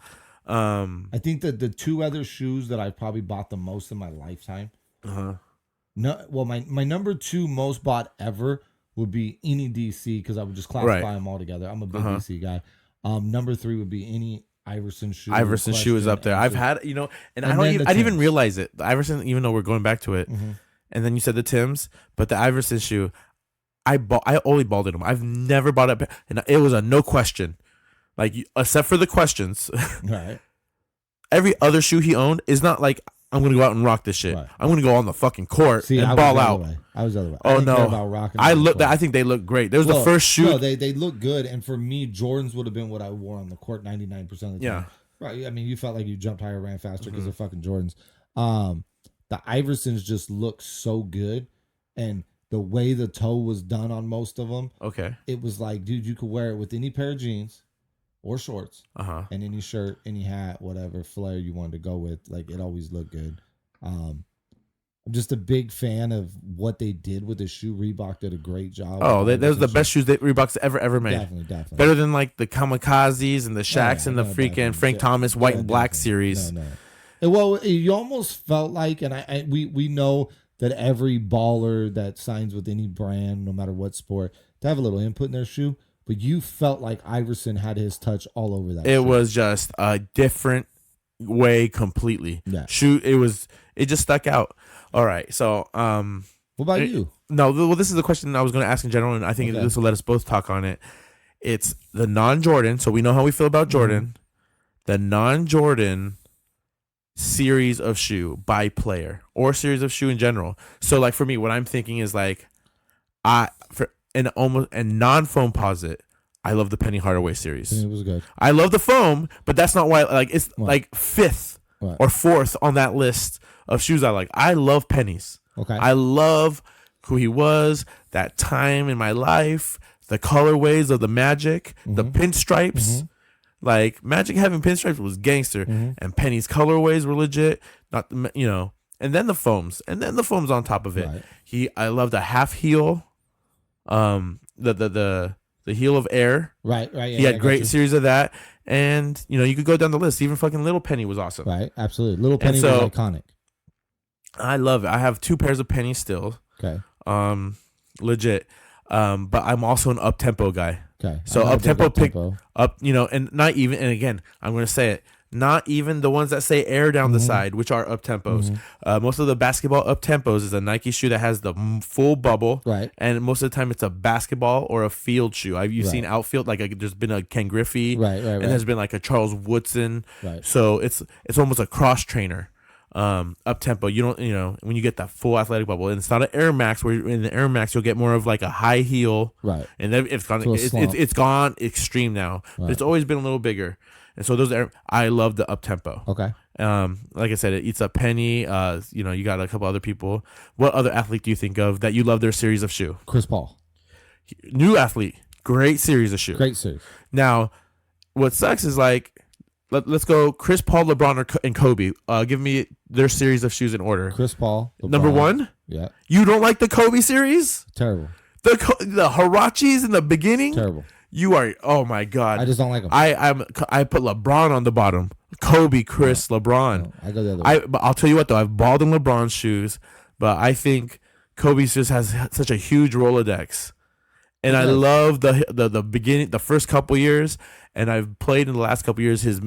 I think that the 2 other shoes that I probably bought the most in my lifetime. No, well, my number 2 most bought ever would be any DC because I would just classify them all together. I'm a big DC guy. Number 3 would be any Iverson shoe.
Iverson shoe is up there. I've had, and I didn't even realize it. The Iverson, even though we're going back to it, and then you said the Tims, but the Iverson shoe, I only balled in them. I've never bought it, and it was a no question, like except for the questions.
Right.
Every other shoe he owned is not like I'm gonna go out and rock this shit. Right. I'm gonna go on the fucking court and ball out.
I was the other way.
Oh no! I think they look great. There was the first shoe.
No, they look good, and for me, Jordans would have been what I wore on the court 99% of the time.
Yeah.
Right. I mean, you felt like you jumped higher, ran faster because they're fucking Jordans. The Iversons just look so good, and the way the toe was done on most of them. Okay. It was like, dude, you could wear it with any pair of jeans or shorts, and any shirt, any hat, whatever flair you wanted to go with. Like, it always looked good. I'm just a big fan of what they did with the shoe. Reebok did a great job.
Oh, that was the best shoes that Reebok's ever made.
Definitely.
Better than like the Kamikazes and the Shaqs and the freaking Frank Thomas white and black series.
No. Well, you almost felt like, and we know that every baller that signs with any brand, no matter what sport, to have a little input in their shoe. But you felt like Iverson had his touch all over that.
It was just a different way completely.
Yeah.
It just stuck out. All right. So,
what about you?
No, well, this is the question I was going to ask in general, and I think this will let us both talk on it. It's the non-Jordan. So we know how we feel about Jordan. The non-Jordan series of shoe by player or series of shoe in general. So like for me, what I'm thinking is like, and non-foam posit, I love the Penny Hardaway series.
It was good.
I love the foam, but that's not why. Like it's like 5th or 4th on that list of shoes I like. I love Pennies.
Okay.
I love who he was, that time in my life, the colorways of the Magic, the pinstripes. Like Magic having pinstripes was gangster, and Penny's colorways were legit. Not and then the foams, on top of it. Right. I loved a half heel, the heel of air.
Right. Yeah,
he had great series of that, and you could go down the list. Even fucking Little Penny was awesome.
Right, absolutely. Little Penny was iconic.
I love it. I have 2 pairs of Pennies still.
Okay.
Legit. But I'm also an up tempo guy.
Okay.
So up tempo pick up, and not even, and again, I'm going to say it, not even the ones that say air down the side, which are up tempos. Most of the basketball up tempos is a Nike shoe that has the full bubble.
Right.
And most of the time it's a basketball or a field shoe. You've seen outfield, like there's been a Ken Griffey.
Right.
And there's been like a Charles Woodson.
Right.
So it's almost a cross trainer. Up tempo, you don't, when you get that full athletic bubble, and it's not an Air Max. Where in the Air Max you'll get more of like a high heel,
right?
And then it's gone extreme now, but it's always been a little bigger. And so I love the up tempo.
Okay.
Like I said, it eats up Penny. You got a couple other people. What other athlete do you think of that you love their series of shoe?
Chris Paul,
new athlete, great series of shoe,
great series.
Now, what sucks is like let's go Chris Paul, LeBron, and Kobe. Give me their series of shoes in order.
Chris Paul, LeBron.
Number 1.
Yeah.
You don't like the Kobe series?
Terrible.
The Hirachis in the beginning?
Terrible.
You are, oh my God.
I just don't like them.
I put LeBron on the bottom. Kobe, Chris, LeBron.
No, I go the other way.
But I'll tell you what though, I've balled in LeBron's shoes, but I think Kobe's just has such a huge Rolodex. And I love the beginning, the first couple years, and I've played in the last couple years his,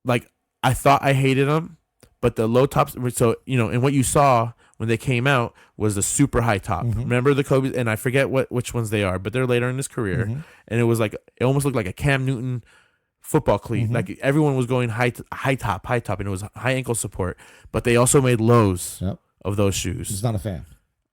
like, I thought I hated him, but the low tops, so, and what you saw when they came out was the super high top. Mm-hmm. Remember the Kobe, and I forget which ones they are, but they're later in his career. Mm-hmm. And it almost looked like a Cam Newton football cleat. Mm-hmm. Like everyone was going high top, and it was high ankle support. But they also made lows of those shoes.
He's not a fan.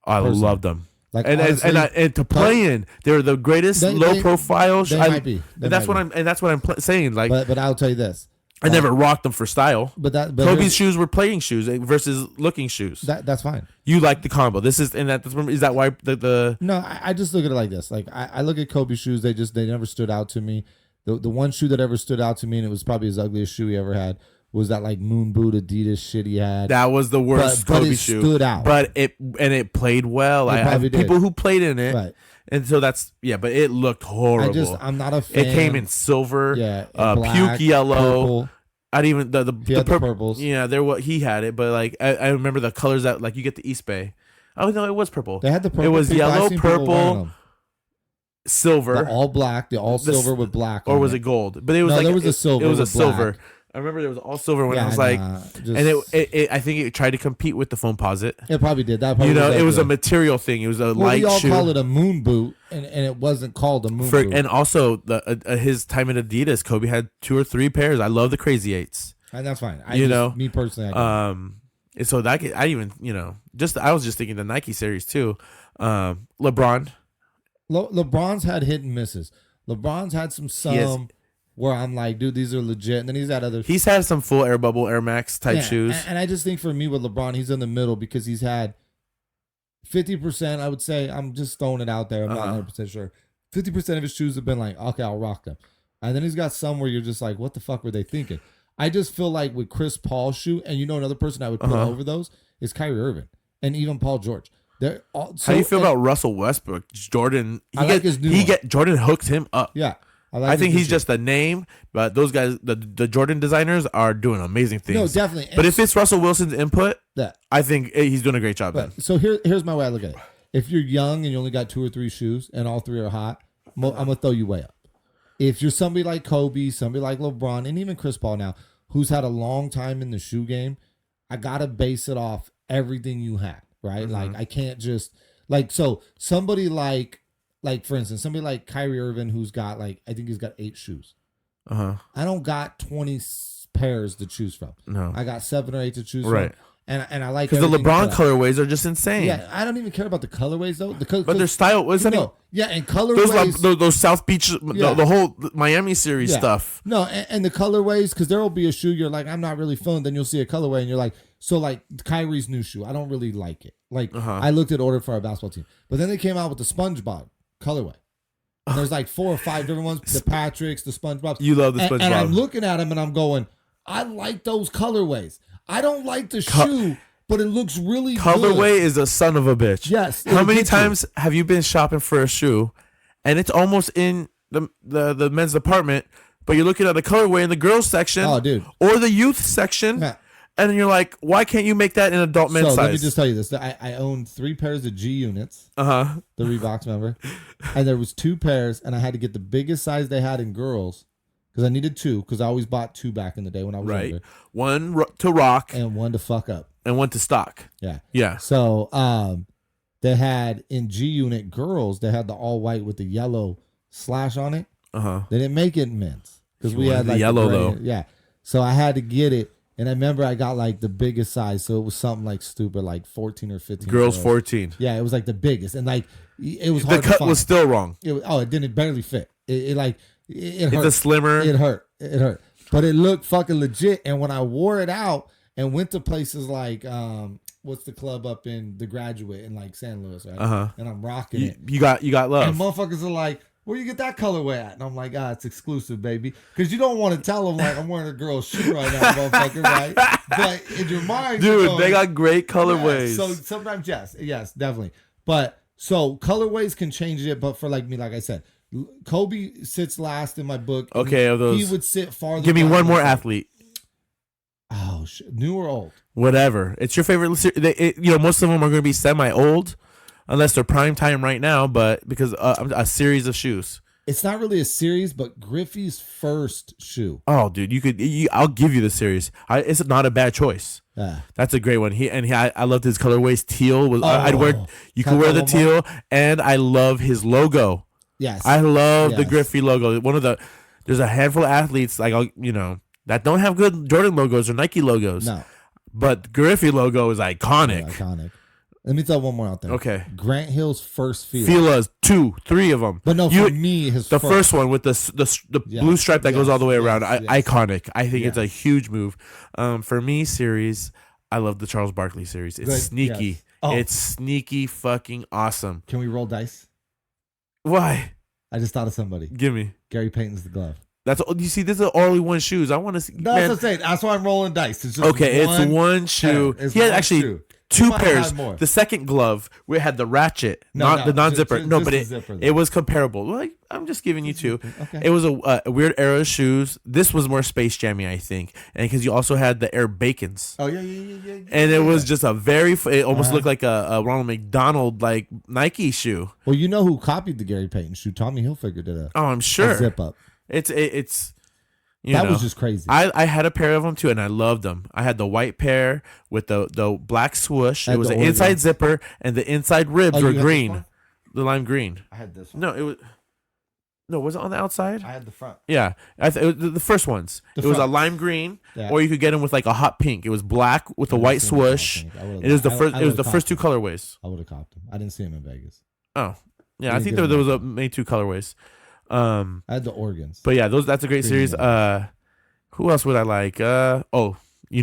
I loved them. Like, and to play in, they're the greatest low profile.
They might be.
That's what I'm saying. Like,
but I'll tell you this.
I never rocked them for style.
But
Kobe's shoes were playing shoes versus looking shoes.
That's fine.
You like the combo. Is that why the
No, I just look at it like this. Like I look at Kobe's shoes. They never stood out to me. The one shoe that ever stood out to me, and it was probably his ugliest shoe he ever had, was that like moon boot Adidas shit he had.
That was the worst Kobe shoe.
But it stood out.
But it played well. I have people who played in it. Right. And so but it looked horrible.
I'm not a fan.
It came in silver, black, puke yellow.
Purple.
I'd even the
purples.
Yeah, he had it, but like I remember the colors that like you get the East Bay. Oh no, it was purple.
They had the purple.
It was yellow, purple, silver,
the all black, the all silver with black.
Or was it gold? But it was
there was a silver.
It was a silver.
Black.
I remember there was all silver when I was like, and it I think it tried to compete with the Foamposite.
It probably did. That probably
it was a material thing. It was a light shoe.
We all call it a moon boot, and it wasn't called a moon boot.
And also his time in Adidas, Kobe had 2 or 3 pairs. I love the Crazy 8s.
And that's fine. Me personally.
So that I was just thinking the Nike series too. LeBron.
LeBron's had hit and misses. LeBron's had some where I'm like, dude, these are legit. And then he's had others.
He's had some full Air Bubble, Air Max type shoes.
And I just think for me with LeBron, he's in the middle because he's had 50%. I would say, I'm just throwing it out there. I'm not 100% sure. 50% of his shoes have been like, okay, I'll rock them. And then he's got some where you're just like, what the fuck were they thinking? I just feel like with Chris Paul's shoe, and another person I would put over those is Kyrie Irving and even Paul George. How
do you feel about Russell Westbrook? Jordan, Jordan hooked him up.
Yeah.
I think he's just a name, but those guys, the Jordan designers, are doing amazing things.
No, definitely.
But if it's Russell Wilson's input, I think he's doing a great job.
So here's my way I look at it. If you're young and you only got 2 or 3 shoes and all 3 are hot, I'm gonna throw you way up. If you're somebody like Kobe, somebody like LeBron, and even Chris Paul now, who's had a long time in the shoe game, I gotta base it off everything you had, right? Mm-hmm. Like I can't just somebody like for instance, somebody like Kyrie Irving who's got I think he's got 8 shoes. I don't got 20 pairs to choose from. No, I got 7 or 8 to choose from. And I like
because the LeBron colorways are just insane.
Yeah, I don't even care about the colorways though.
But their style wasn't.
Yeah, and colorways.
Those South Beach, the whole Miami series stuff.
No, and the colorways, because there will be a shoe you're like, I'm not really feeling. Then you'll see a colorway and you're like, so like Kyrie's new shoe, I don't really like it. I looked at order for our basketball team, but then they came out with the SpongeBob colorway. And there's like 4 or 5 different ones. The Patricks, the SpongeBobs.
You love the SpongeBob.
And I'm looking at them and I'm going, I like those colorways. I don't like the shoe, but it looks really
colorway
good.
Is a son of a bitch.
Yes.
How many times have you been shopping for a shoe, and it's almost in the men's department, but you're looking at the colorway in the girls section, or the youth section, and you're like, why can't you make that in adult men's size?
Let me just tell you this: I owned 3 pairs of G units, the Reeboks, remember, and there was 2 pairs, and I had to get the biggest size they had in girls. Because I needed 2, because I always bought 2 back in the day when I was younger.
One to rock.
And 1 to fuck up.
And 1 to stock.
Yeah.
Yeah.
So they had, in G Unit girls, they had the all white with the yellow slash on it. They didn't make it in men's. Because we had
the yellow though.
Yeah. So I had to get it. And I remember I got like the biggest size. So it was something like stupid, like 14 or 15.
Girls 14.
Yeah, it was like the biggest. And like, it was hard
to find. The cut was still wrong.
It didn't barely fit. It hurt.
It's a slimmer.
It hurt. But it looked fucking legit. And when I wore it out and went to places like what's the club up in The Graduate in like San Luis, right? And I'm rocking it.
You got love.
And motherfuckers are like, where you get that colorway at? And I'm like, it's exclusive, baby. Because you don't want to tell them, like, I'm wearing a girl's shoe right now, motherfucker, right? But in your mind,
dude, they got great colorways.
So sometimes, yes, definitely. But so colorways can change it. But for like me, like I said, Kobe sits last in my book.
Okay, of those,
he would sit farther.
Give me one more athlete.
Oh, shit. New or old?
Whatever. It's your favorite. Most of them are going to be semi-old, unless they're prime time right now. But because a series of shoes.
It's not really a series, but Griffey's first shoe.
Oh, dude, I'll give you the series. It's not a bad choice.
Yeah.
That's a great one. I loved his colorways. Teal was. I'd wear. You could wear the teal, and I love his logo.
Yes.
I love the Griffey logo. There's a handful of athletes that don't have good Jordan logos or Nike logos.
No.
But Griffey logo is iconic.
Yeah, iconic. Let me throw one more out there.
Okay.
Grant Hill's first Fila.
Fila's 2, 3 of them.
But no, for me, the
first one with the blue stripe that goes all the way around. Iconic. I think it's a huge move. For me, series, I love the Charles Barkley series. It's sneaky. Yes. Oh. It's sneaky fucking awesome.
Can we roll dice?
Why?
I just thought of somebody.
Give me.
Gary Payton's the glove.
You see, this is only one shoes. I want to see.
No, that's what I'm saying. That's why I'm rolling dice. It's just
it's one shoe. He had actually 2 pairs. The second glove, we had the ratchet, not the non-zipper. But it was comparable. Like, I'm just giving you 2.
Okay.
It was a weird era of shoes. This was more Space Jammy, I think, and because you also had the Air Bacons.
Oh yeah.
And it was just a very. It almost looked like a Ronald McDonald like Nike shoe.
Well, you know who copied the Gary Payton shoe? Tommy Hilfiger did
I'm sure.
A zip up.
It's
that was just crazy.
I had a pair of them too, and I loved them. I had the white pair with the black swoosh. It was an inside zipper, and the inside ribs were green, the lime green.
I had this one.
Was it on the outside?
I had the front.
Yeah, it was the first ones. It was a lime green, or you could get them with like a hot pink. It was black with a white swoosh. It was the first. It was the first 2 colorways.
I would have copped them. I didn't see them in Vegas.
Oh, yeah. I think there was maybe 2 colorways.
I had the organs.
But yeah, that's a great series. Who else would I like? You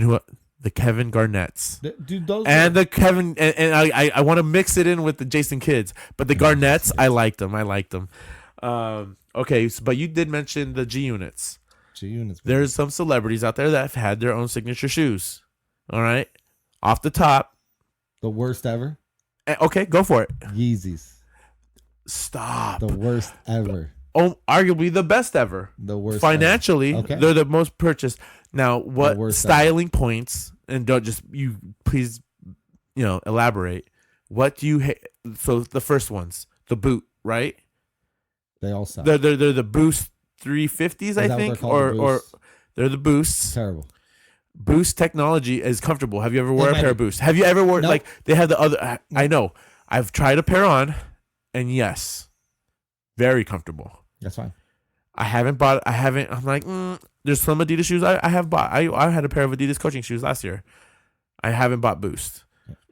know what? The Kevin Garnetts.
Dude, those
and the Kevin and I want to mix it in with the Jason Kidds, but the Garnetts, I liked them. Okay, but you did mention the G Units. There's some celebrities out there that have had their own signature shoes. All right, off the top,
the worst ever.
Okay, go for it.
Yeezys.
Stop.
The worst ever.
Arguably the best ever.
The worst
financially.
Okay.
They're the most purchased. Now, what styling points? And don't just please elaborate. What do you hate? So the first ones, the boot, right?
They all suck.
They're the Boost 350s, I think, or they're the Boosts.
Terrible.
Boost technology is comfortable. Have you ever worn a pair of Boosts? Have you ever worn like they have the other? I know. I've tried a pair on, and yes, very comfortable.
That's fine.
I'm like, there's some Adidas shoes I have bought. I had a pair of Adidas coaching shoes last year. I haven't bought Boost.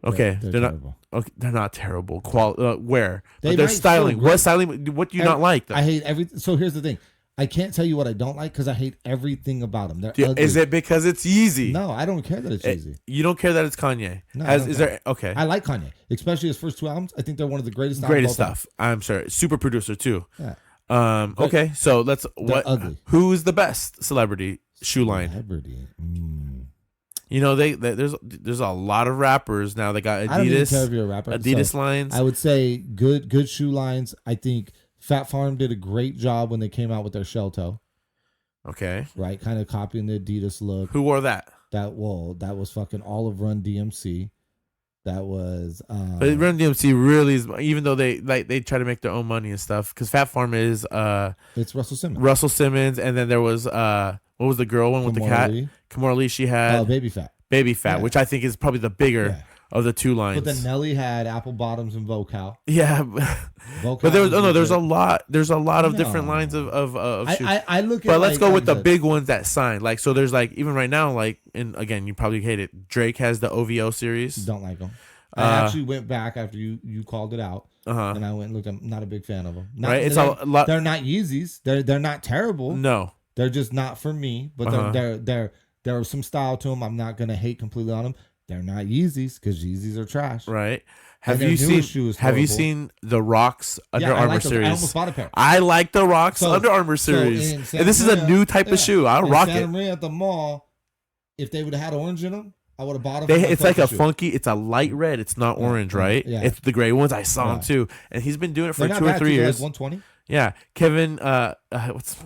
Okay, they're not terrible. Okay, they're not terrible. Where? They're styling. What styling? What do you not like?
I hate everything. So here's the thing. I can't tell you what I don't like because I hate everything about them. They're ugly.
Is it because it's Yeezy?
No, I don't care that it's Yeezy.
You don't care that it's Kanye?
No,
okay.
I like Kanye, especially his first 2 albums. I think they're one of the greatest
stuff. I'm sure. Super producer too.
Yeah.
Okay, so let's.
Ugly.
Who's the best celebrity shoe line?
Celebrity.
There's a lot of rappers now that got Adidas.
I don't even care if you're a rapper.
Adidas lines.
I would say good shoe lines. I think Fat Farm did a great job when they came out with their shell toe.
Okay.
Right, kind of copying the Adidas look.
Who wore that?
That was fucking all of Run DMC. That was.
But Run DMC really is, even though they try to make their own money and stuff. Because Fat Farm is.
It's Russell Simmons.
Russell Simmons, and then there was what was the girl one with the cat? Kimora Lee. She had
Baby Fat.
Baby Fat, which I think is probably the bigger of the 2 lines.
But then Nelly had Apple Bottoms and Vocal.
Yeah, but there's a lot of different lines of shoes.
I look at.
But let's go with the big ones that sign. Like, so there's like, even right now, like, and again, you probably hate it. Drake has the OVO series.
Don't like them. I actually went back after you called it out, and I went and looked. I'm not a big fan of them.
Right? It's a lot.
They're not Yeezys. They're not terrible.
No,
they're just not for me. But there are some style to them. I'm not gonna hate completely on them. They're not Yeezys because Yeezys are trash.
Right. Have
And
you
their
seen?
newest shoe is
Have you
horrible.
seen the Rocks Under
Yeah, I
Armour
like those. I
series?
almost bought a pair.
I like the Rocks
So-
Under Armour
so
series,
in
and
Santa
this is a
Maria-
new type of shoe. I'll
in
rock
Santa
it.
Maria at the mall, if they would have had orange in them, I would have bought them.
It's like a funky. It's a light red. It's not orange, right?
Yeah.
It's the gray ones. I saw them too, and he's been doing it for
They're not
2 or
bad,
3
too. They're
years.
like 120.
Yeah, Kevin. What's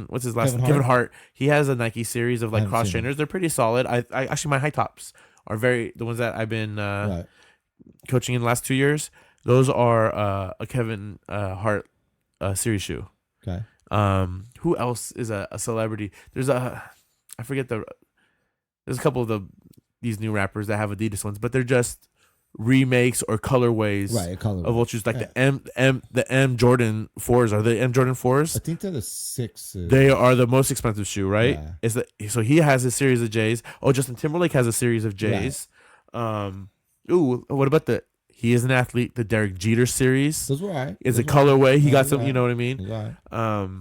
what's his last
Kevin
name?
Hart?
Kevin Hart. He has a Nike series of
I
like
haven't
cross
seen
trainers. They're pretty solid. I actually my high tops are the ones that I've been
Right.
coaching in the last 2 years. Those are a Kevin Hart series shoe.
Okay.
Who else is a celebrity? There's a there's a couple of these new rappers that have Adidas ones, but they're just remakes or colorways
Right. A color.
of old shoes. Like
Yeah.
the M Jordan 4s. Are they M Jordan 4s?
I think they're the 6s.
They are the most expensive shoe, right?
Yeah.
So he has a series of J's. Oh, Justin Timberlake has a series of J's. What about he is an athlete, the Derek Jeter series.
Those were all right.
Is a
Those were all
colorway.
right.
He got
Those
some,
were
you know
all
what I mean?
right. Those were all right.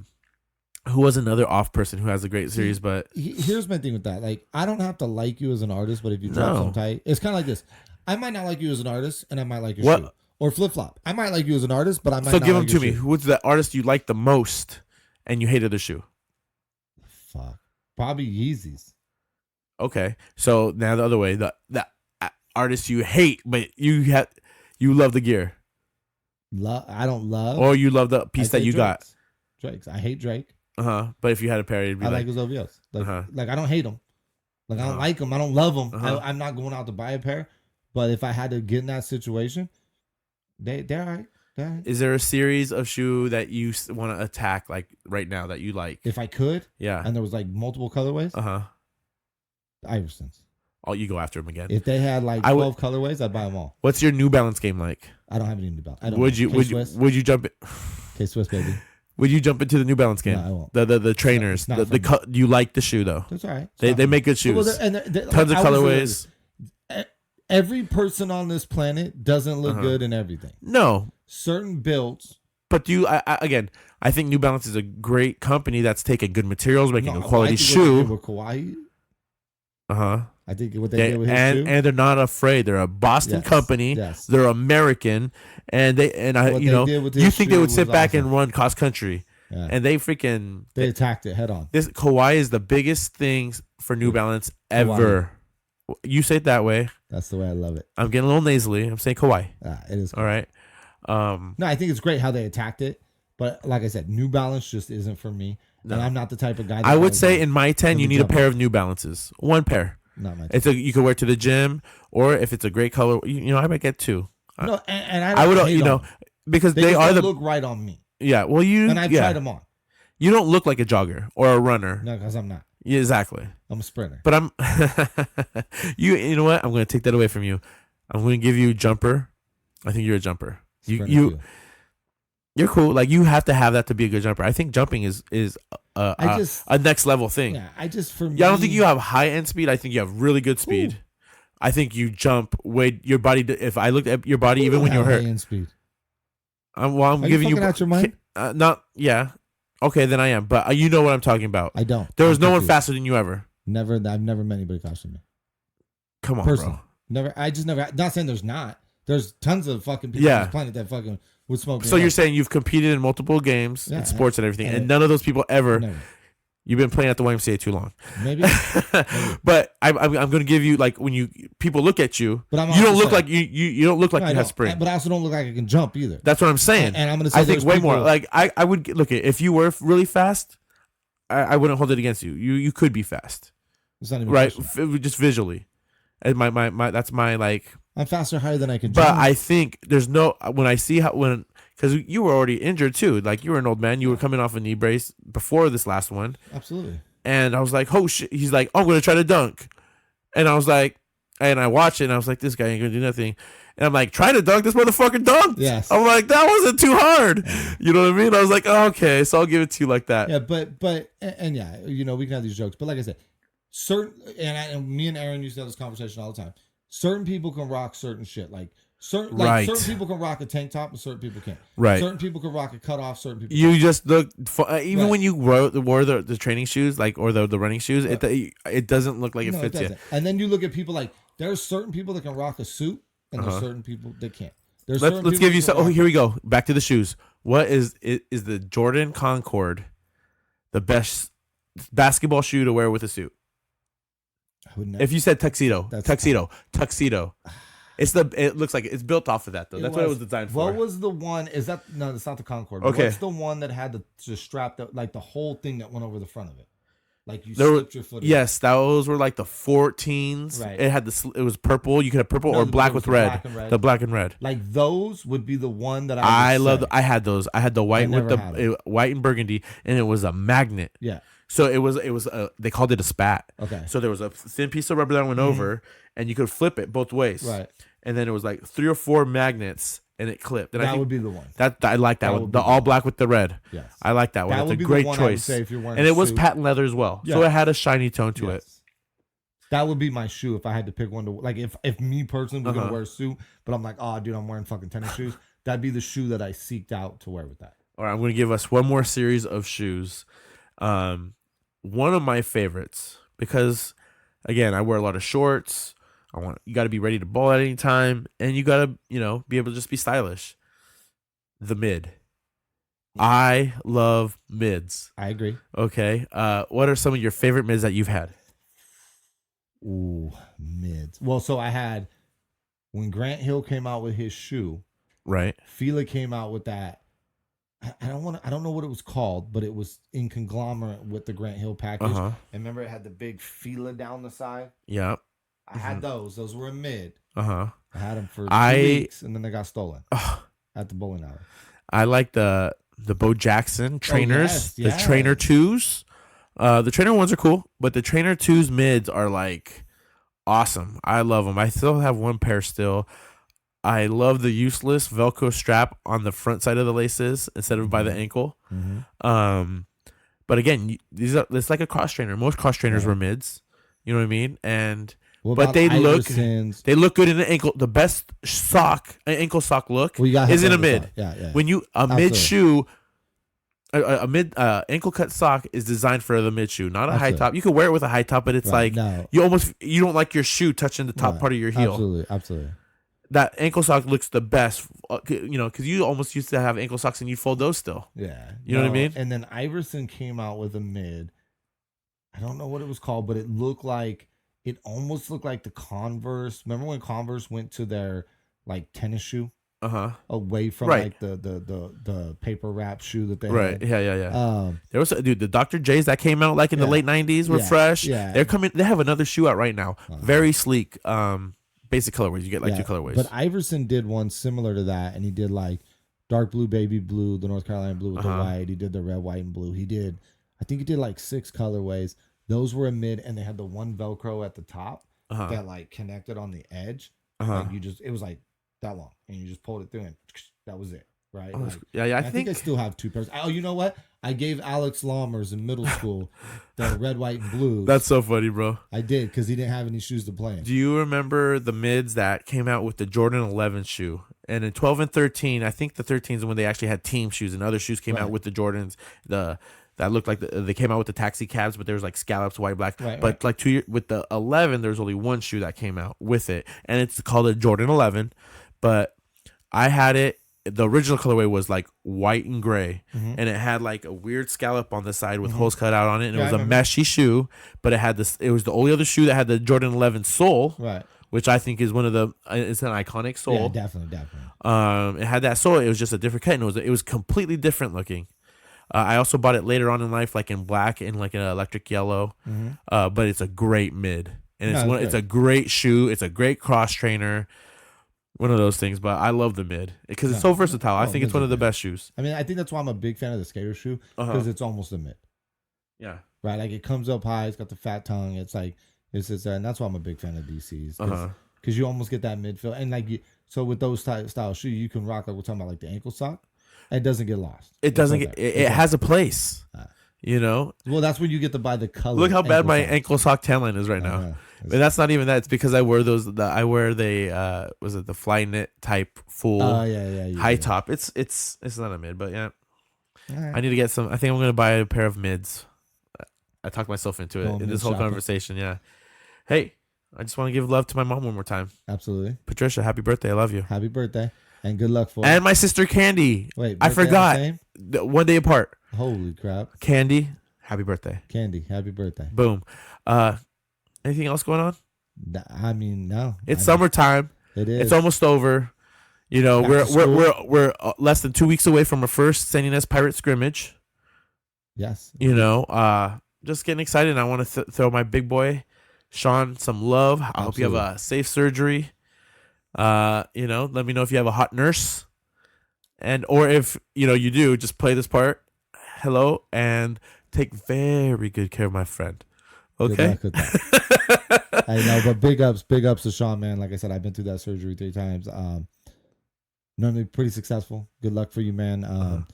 Who was another off person who has a great series, but
Here's my thing with that. Like, I don't have to like you as an artist, but if you drop
No.
some tight, it's kind of like this. I might not like you as an artist, and I might like your
What-
shoe. Or flip flop. I might like you as an artist, but I might
so
not
give
like
them to
your
me.
shoe.
Who's the artist you like the most and you hated the shoe?
Fuck. Probably Yeezys.
Okay. So now the other way, the artist you hate, but you love the gear.
I don't love.
Or you love the piece
I'd
that
say
you got.
Drake's. I hate Drake.
But if you had a pair, it'd be
I
like,
like his OVOs. Like,
Uh-huh.
like I don't hate them. Like I don't like them. I don't love them.
Uh-huh.
I'm not going out to buy a pair. But if I had to get in that situation, they're all right. They're all right.
is there a series of shoe that you want to attack like right now that you like?
If I could,
Yeah.
and there was like multiple colorways, Iversons.
Oh, you go after him again.
If they had like
I
12 colorways, I'd buy them all.
What's your New Balance game like?
I don't have any New Balance. I don't.
Would you would you jump?
K-Swiss, baby.
Would you jump into the New Balance game?
No, I won't.
The trainers.
It's not for me.
You like the shoe though.
That's all right. It's
They
not
they
for
make good
me. Well,
shoes.
they're-
Tons of
I would say
colorways.
this. Every person on this planet doesn't look good in everything.
No,
Certain builds.
but again, I think New Balance is a great company that's taking good materials, making
No,
a quality
I think what they did
shoe.
with Kawhi,
Uh-huh.
I think what they did with his
and
shoe.
they're not afraid. They're a Boston
Yes,
company.
yes.
They're American, and
What they did with
you
his
think they
shoe
would sit
was
back
awesome.
and run cross country,
Yeah.
and they freaking
They attacked it head on.
this Kawhi is the biggest thing for New Balance ever. You say it that way.
That's the way I love it.
I'm getting a little nasally. I'm saying Kawhi.
It is.
All right.
No, I think it's great how they attacked it. But like I said, New Balance just isn't for me.
No.
And I'm not the type of guy that
I would
goes
say
out
in my 10,
for
you
the
need a
jump.
pair of New Balances. One pair.
Not my
It's you could wear to the gym, or if it's a great color, I might get two.
No, and
I would,
hate them.
because
They
they
just
are
don't
the
look right on me.
yeah. Well,
And I've tried them on.
You don't look like a jogger or a runner.
No, because I'm not.
Yeah, exactly.
I'm a sprinter.
But I'm you know what? I'm going to take that away from you. I'm going to give you a jumper. I think you're a jumper.
Sprinter
You
too.
you're cool. Like you have to have that to be a good jumper. I think jumping is a next level thing.
Yeah, I don't
think you have high end speed. I think you have really good speed.
Ooh.
I think you jump way your body. If I looked at your body, even when you're hurt,
Speed.
I'm
Are
giving
you
you
fucking out your mind?
not yeah. Okay, then I am. But you know what I'm talking about.
I don't.
There was
I'm
no one
confused.
faster than you ever.
Never. I've never met anybody faster than me.
Come on,
Personally.
bro.
Never. I just never. Not saying there's not. There's tons of fucking people on
Yeah.
this planet that fucking would smoke.
So you're saying you've competed in multiple games,
Yeah,
in sports and everything,
and
and none of those people ever.
Never.
You've been playing at the YMCA too long.
Maybe.
But I'm going to give you like when people look at you,
But I'm
you don't
also
look like
saying-
you don't look like
No, I
you have
don't.
spring.
But I also don't look like I can jump either.
That's what I'm saying.
And I'm gonna say
I think
there's
way more.
people-
Like I would look at if you were really fast, I wouldn't hold it against you. You could be fast,
It's not even
right?
a question.
Just visually, and my that's my like.
I'm faster, higher than I can
But
jump.
I think there's no when I see because you were already injured too. Like you were an old man. You were coming off a knee brace before this last one.
Absolutely.
And I was like, oh shit. He's like, I'm going to try to dunk. And I was like, and I watched it and I was like, this guy ain't going to do nothing. And I'm like, try to dunk. This motherfucker dunked.
Yes.
I'm like, that wasn't too hard. You know what I mean? I was like, oh, okay. So I'll give it to you like that.
Yeah, but yeah, we can have these jokes. But like I said, and me and Aaron used to have this conversation all the time. Certain people can rock certain shit. Certain people can rock a tank top and certain people can't.
Right.
Certain people can rock a cutoff, certain people
You
can't.
just look, even
Right.
when you wore the training shoes, like, or the running shoes, it doesn't look like it
No,
fits you.
doesn't. And then you look at people like, there's certain people that can rock a suit and there's certain people that can't. There's
let's give you some. Oh, here we go. Back to the shoes. What is the Jordan Concord the best basketball shoe to wear with a suit? If you said tuxedo. It looks like it's built off of that though. That's what it was designed for.
What was the one? Is that no? It's not the Concord. Okay. What's the one that had the strap that like the whole thing that went over the front of it? Like you slipped your foot.
Yes, those were like the 14s. Right. It had it was purple. You could have purple or black with red. The black and red.
Like those would be the one that I
loved. I had those. I had the white with the white and burgundy, and it was a magnet.
Yeah.
So it was they called it a spat.
Okay.
So there was a thin piece of rubber that went over, and you could flip it both ways.
Right.
And then it was like 3 or 4 magnets, and it clipped. And
that would be the one.
That I like that one. The all black with the red.
Yes.
I like that one. That's a great choice.
If you're wearing
and it was patent leather as well, so it had a shiny tone to it.
That would be my shoe if I had to pick one to like. If me personally was gonna wear a suit, but I'm like, oh, dude, I'm wearing fucking tennis shoes. That'd be the shoe that I seeked out to wear with that.
All right, I'm gonna give us one more series of shoes. One of my favorites because, again, I wear a lot of shorts. You got to be ready to ball at any time, and you got to, be able to just be stylish. The mid. I love mids.
I agree.
Okay. What are some of your favorite mids that you've had?
Ooh, mids. Well, so I had when Grant Hill came out with his shoe.
Right.
Fila came out with that. I don't know what it was called, but it was in conglomerate with the Grant Hill package. And remember, it had the big Fila down the side.
Yeah.
I had those. Those were a mid.
I
had them for 2 weeks, and then they got stolen at the bowling alley.
I like the Bo Jackson trainers, the Trainer 2s. The Trainer 1s are cool, but the Trainer 2s mids are like awesome. I love them. I still have one pair still. I love the useless Velcro strap on the front side of the laces instead of by the ankle. But again, it's like a cross trainer. Most cross trainers were mids. You know what I mean? And but they look good in the ankle. The best ankle sock look is in a mid. Mid shoe. A mid ankle cut sock is designed for the mid shoe, not a high top. You can wear it with a high top, but it's you don't like your shoe touching the top part of your heel.
Absolutely.
That ankle sock looks the best, because you almost used to have ankle socks and you fold those still.
Yeah.
You know what I mean?
And then Iverson came out with a mid. I don't know what it was called, but it almost looked like the Converse. Remember when Converse went to their like tennis shoe? Away from like the paper wrap shoe that they had.
Yeah. There was the Dr. J's that came out like in the late 90s were fresh. Yeah. They have another shoe out right now. Very sleek. Basic colorways. You get like 2 colorways.
But Iverson did one similar to that, and he did like dark blue, baby blue, the North Carolina blue with the white. He did the red, white, and blue. I think he did like 6 colorways. Those were a mid, and they had the one Velcro at the top that like connected on the edge. Like it was like that long, and you just pulled it through, and that was it. Right?
I think
I still have 2 pairs. Oh, you know what? I gave Alex Lammers in middle school the red, white, and blue.
That's so funny, bro.
I did, because he didn't have any shoes to play in.
Do you remember the mids that came out with the Jordan 11 shoe? And in 12 and 13, I think the 13s is when they actually had team shoes, and other shoes came out with the Jordans. That looked like they came out with the taxi cabs, but there was like scallops, white, black. But like 2 years with the 11, there's only one shoe that came out with it, and it's called a Jordan 11. But I had it. The original colorway was like white and gray, and it had like a weird scallop on the side with holes cut out on it, and it was a meshy shoe, but it had this. It was the only other shoe that had the Jordan 11 sole, which I think is it's an iconic sole.
Yeah, definitely.
It had that sole. It was just a different cut, and it was completely different looking. I also bought it later on in life, like in black and like an electric yellow. But it's a great mid, and it's a great shoe. It's a great cross trainer. One of those things, but I love the mid because it's so versatile. I think it's one of the best shoes.
I mean, I think that's why I'm a big fan of the skater shoe, because it's almost a mid.
Yeah.
Right? Like it comes up high, it's got the fat tongue. It's like, and that's why I'm a big fan of DCs. Because you almost get that mid feel. And like, so with those style shoes, you can rock, like we're talking about, like the ankle sock. It doesn't get lost.
It doesn't get, it has a place. Well,
that's when you get to buy the color.
Look how bad my ankle sock tan line is right now. But that's not even that. It's because I wear those. I wear was it the fly knit type full high top. It's not a mid, but yeah. Right. I need to get some. I think I'm gonna buy a pair of mids. I talked myself into it in this whole conversation. Yeah. Hey, I just want to give love to my mom one more time.
Absolutely.
Patricia, happy birthday. I love you.
Happy birthday. And good luck for it.
And my sister Candy.
Wait,
I forgot. 1 day apart.
Holy crap.
Candy, happy birthday.
Candy, happy birthday.
Boom. Anything else going on?
I mean, no.
It's summertime.
It is.
It's almost over. You know, we're less than 2 weeks away from our first St. Inez Pirate scrimmage.
Yes.
You know, just getting excited. I want to throw my big boy, Sean, some love. I hope you have a safe surgery. You know, let me know if you have a hot nurse. Or if, you know, you do, just play this part. Hello, and take very good care of my friend. Okay?
Good luck with that. I know, but big ups to Sean, man. Like I said, I've been through that surgery 3 times. Normally pretty successful. Good luck for you, man.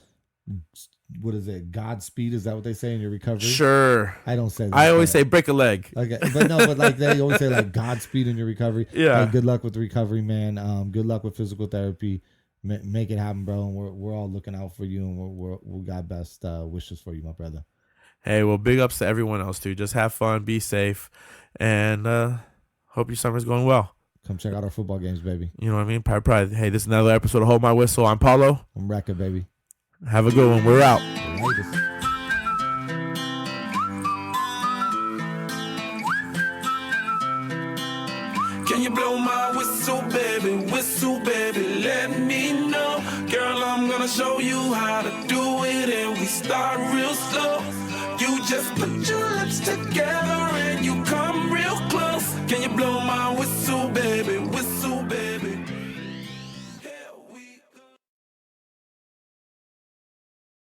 What is it? Godspeed? Is that what they say in your recovery?
Sure.
I don't say that.
I always say break a leg.
Okay, but like they always say like Godspeed in your recovery.
Yeah.
Hey, good luck with the recovery, man. Good luck with physical therapy. Make it happen, bro. And we're all looking out for you, and we got best wishes for you, my brother.
Hey, well, big ups to everyone else too. Just have fun, be safe, and hope your summer's going well.
Come check out our football games, baby.
You know what I mean? Pride. Hey, this is another episode of Hold My Whistle. I'm Paolo.
I'm Reka, baby.
Have a good one. We're out.
Latest.
Can you blow my whistle, baby? Whistle, baby, let me know. Girl, I'm gonna show you how to do it, and we start real slow. You just put your lips together and you come real close. Can you blow my whistle?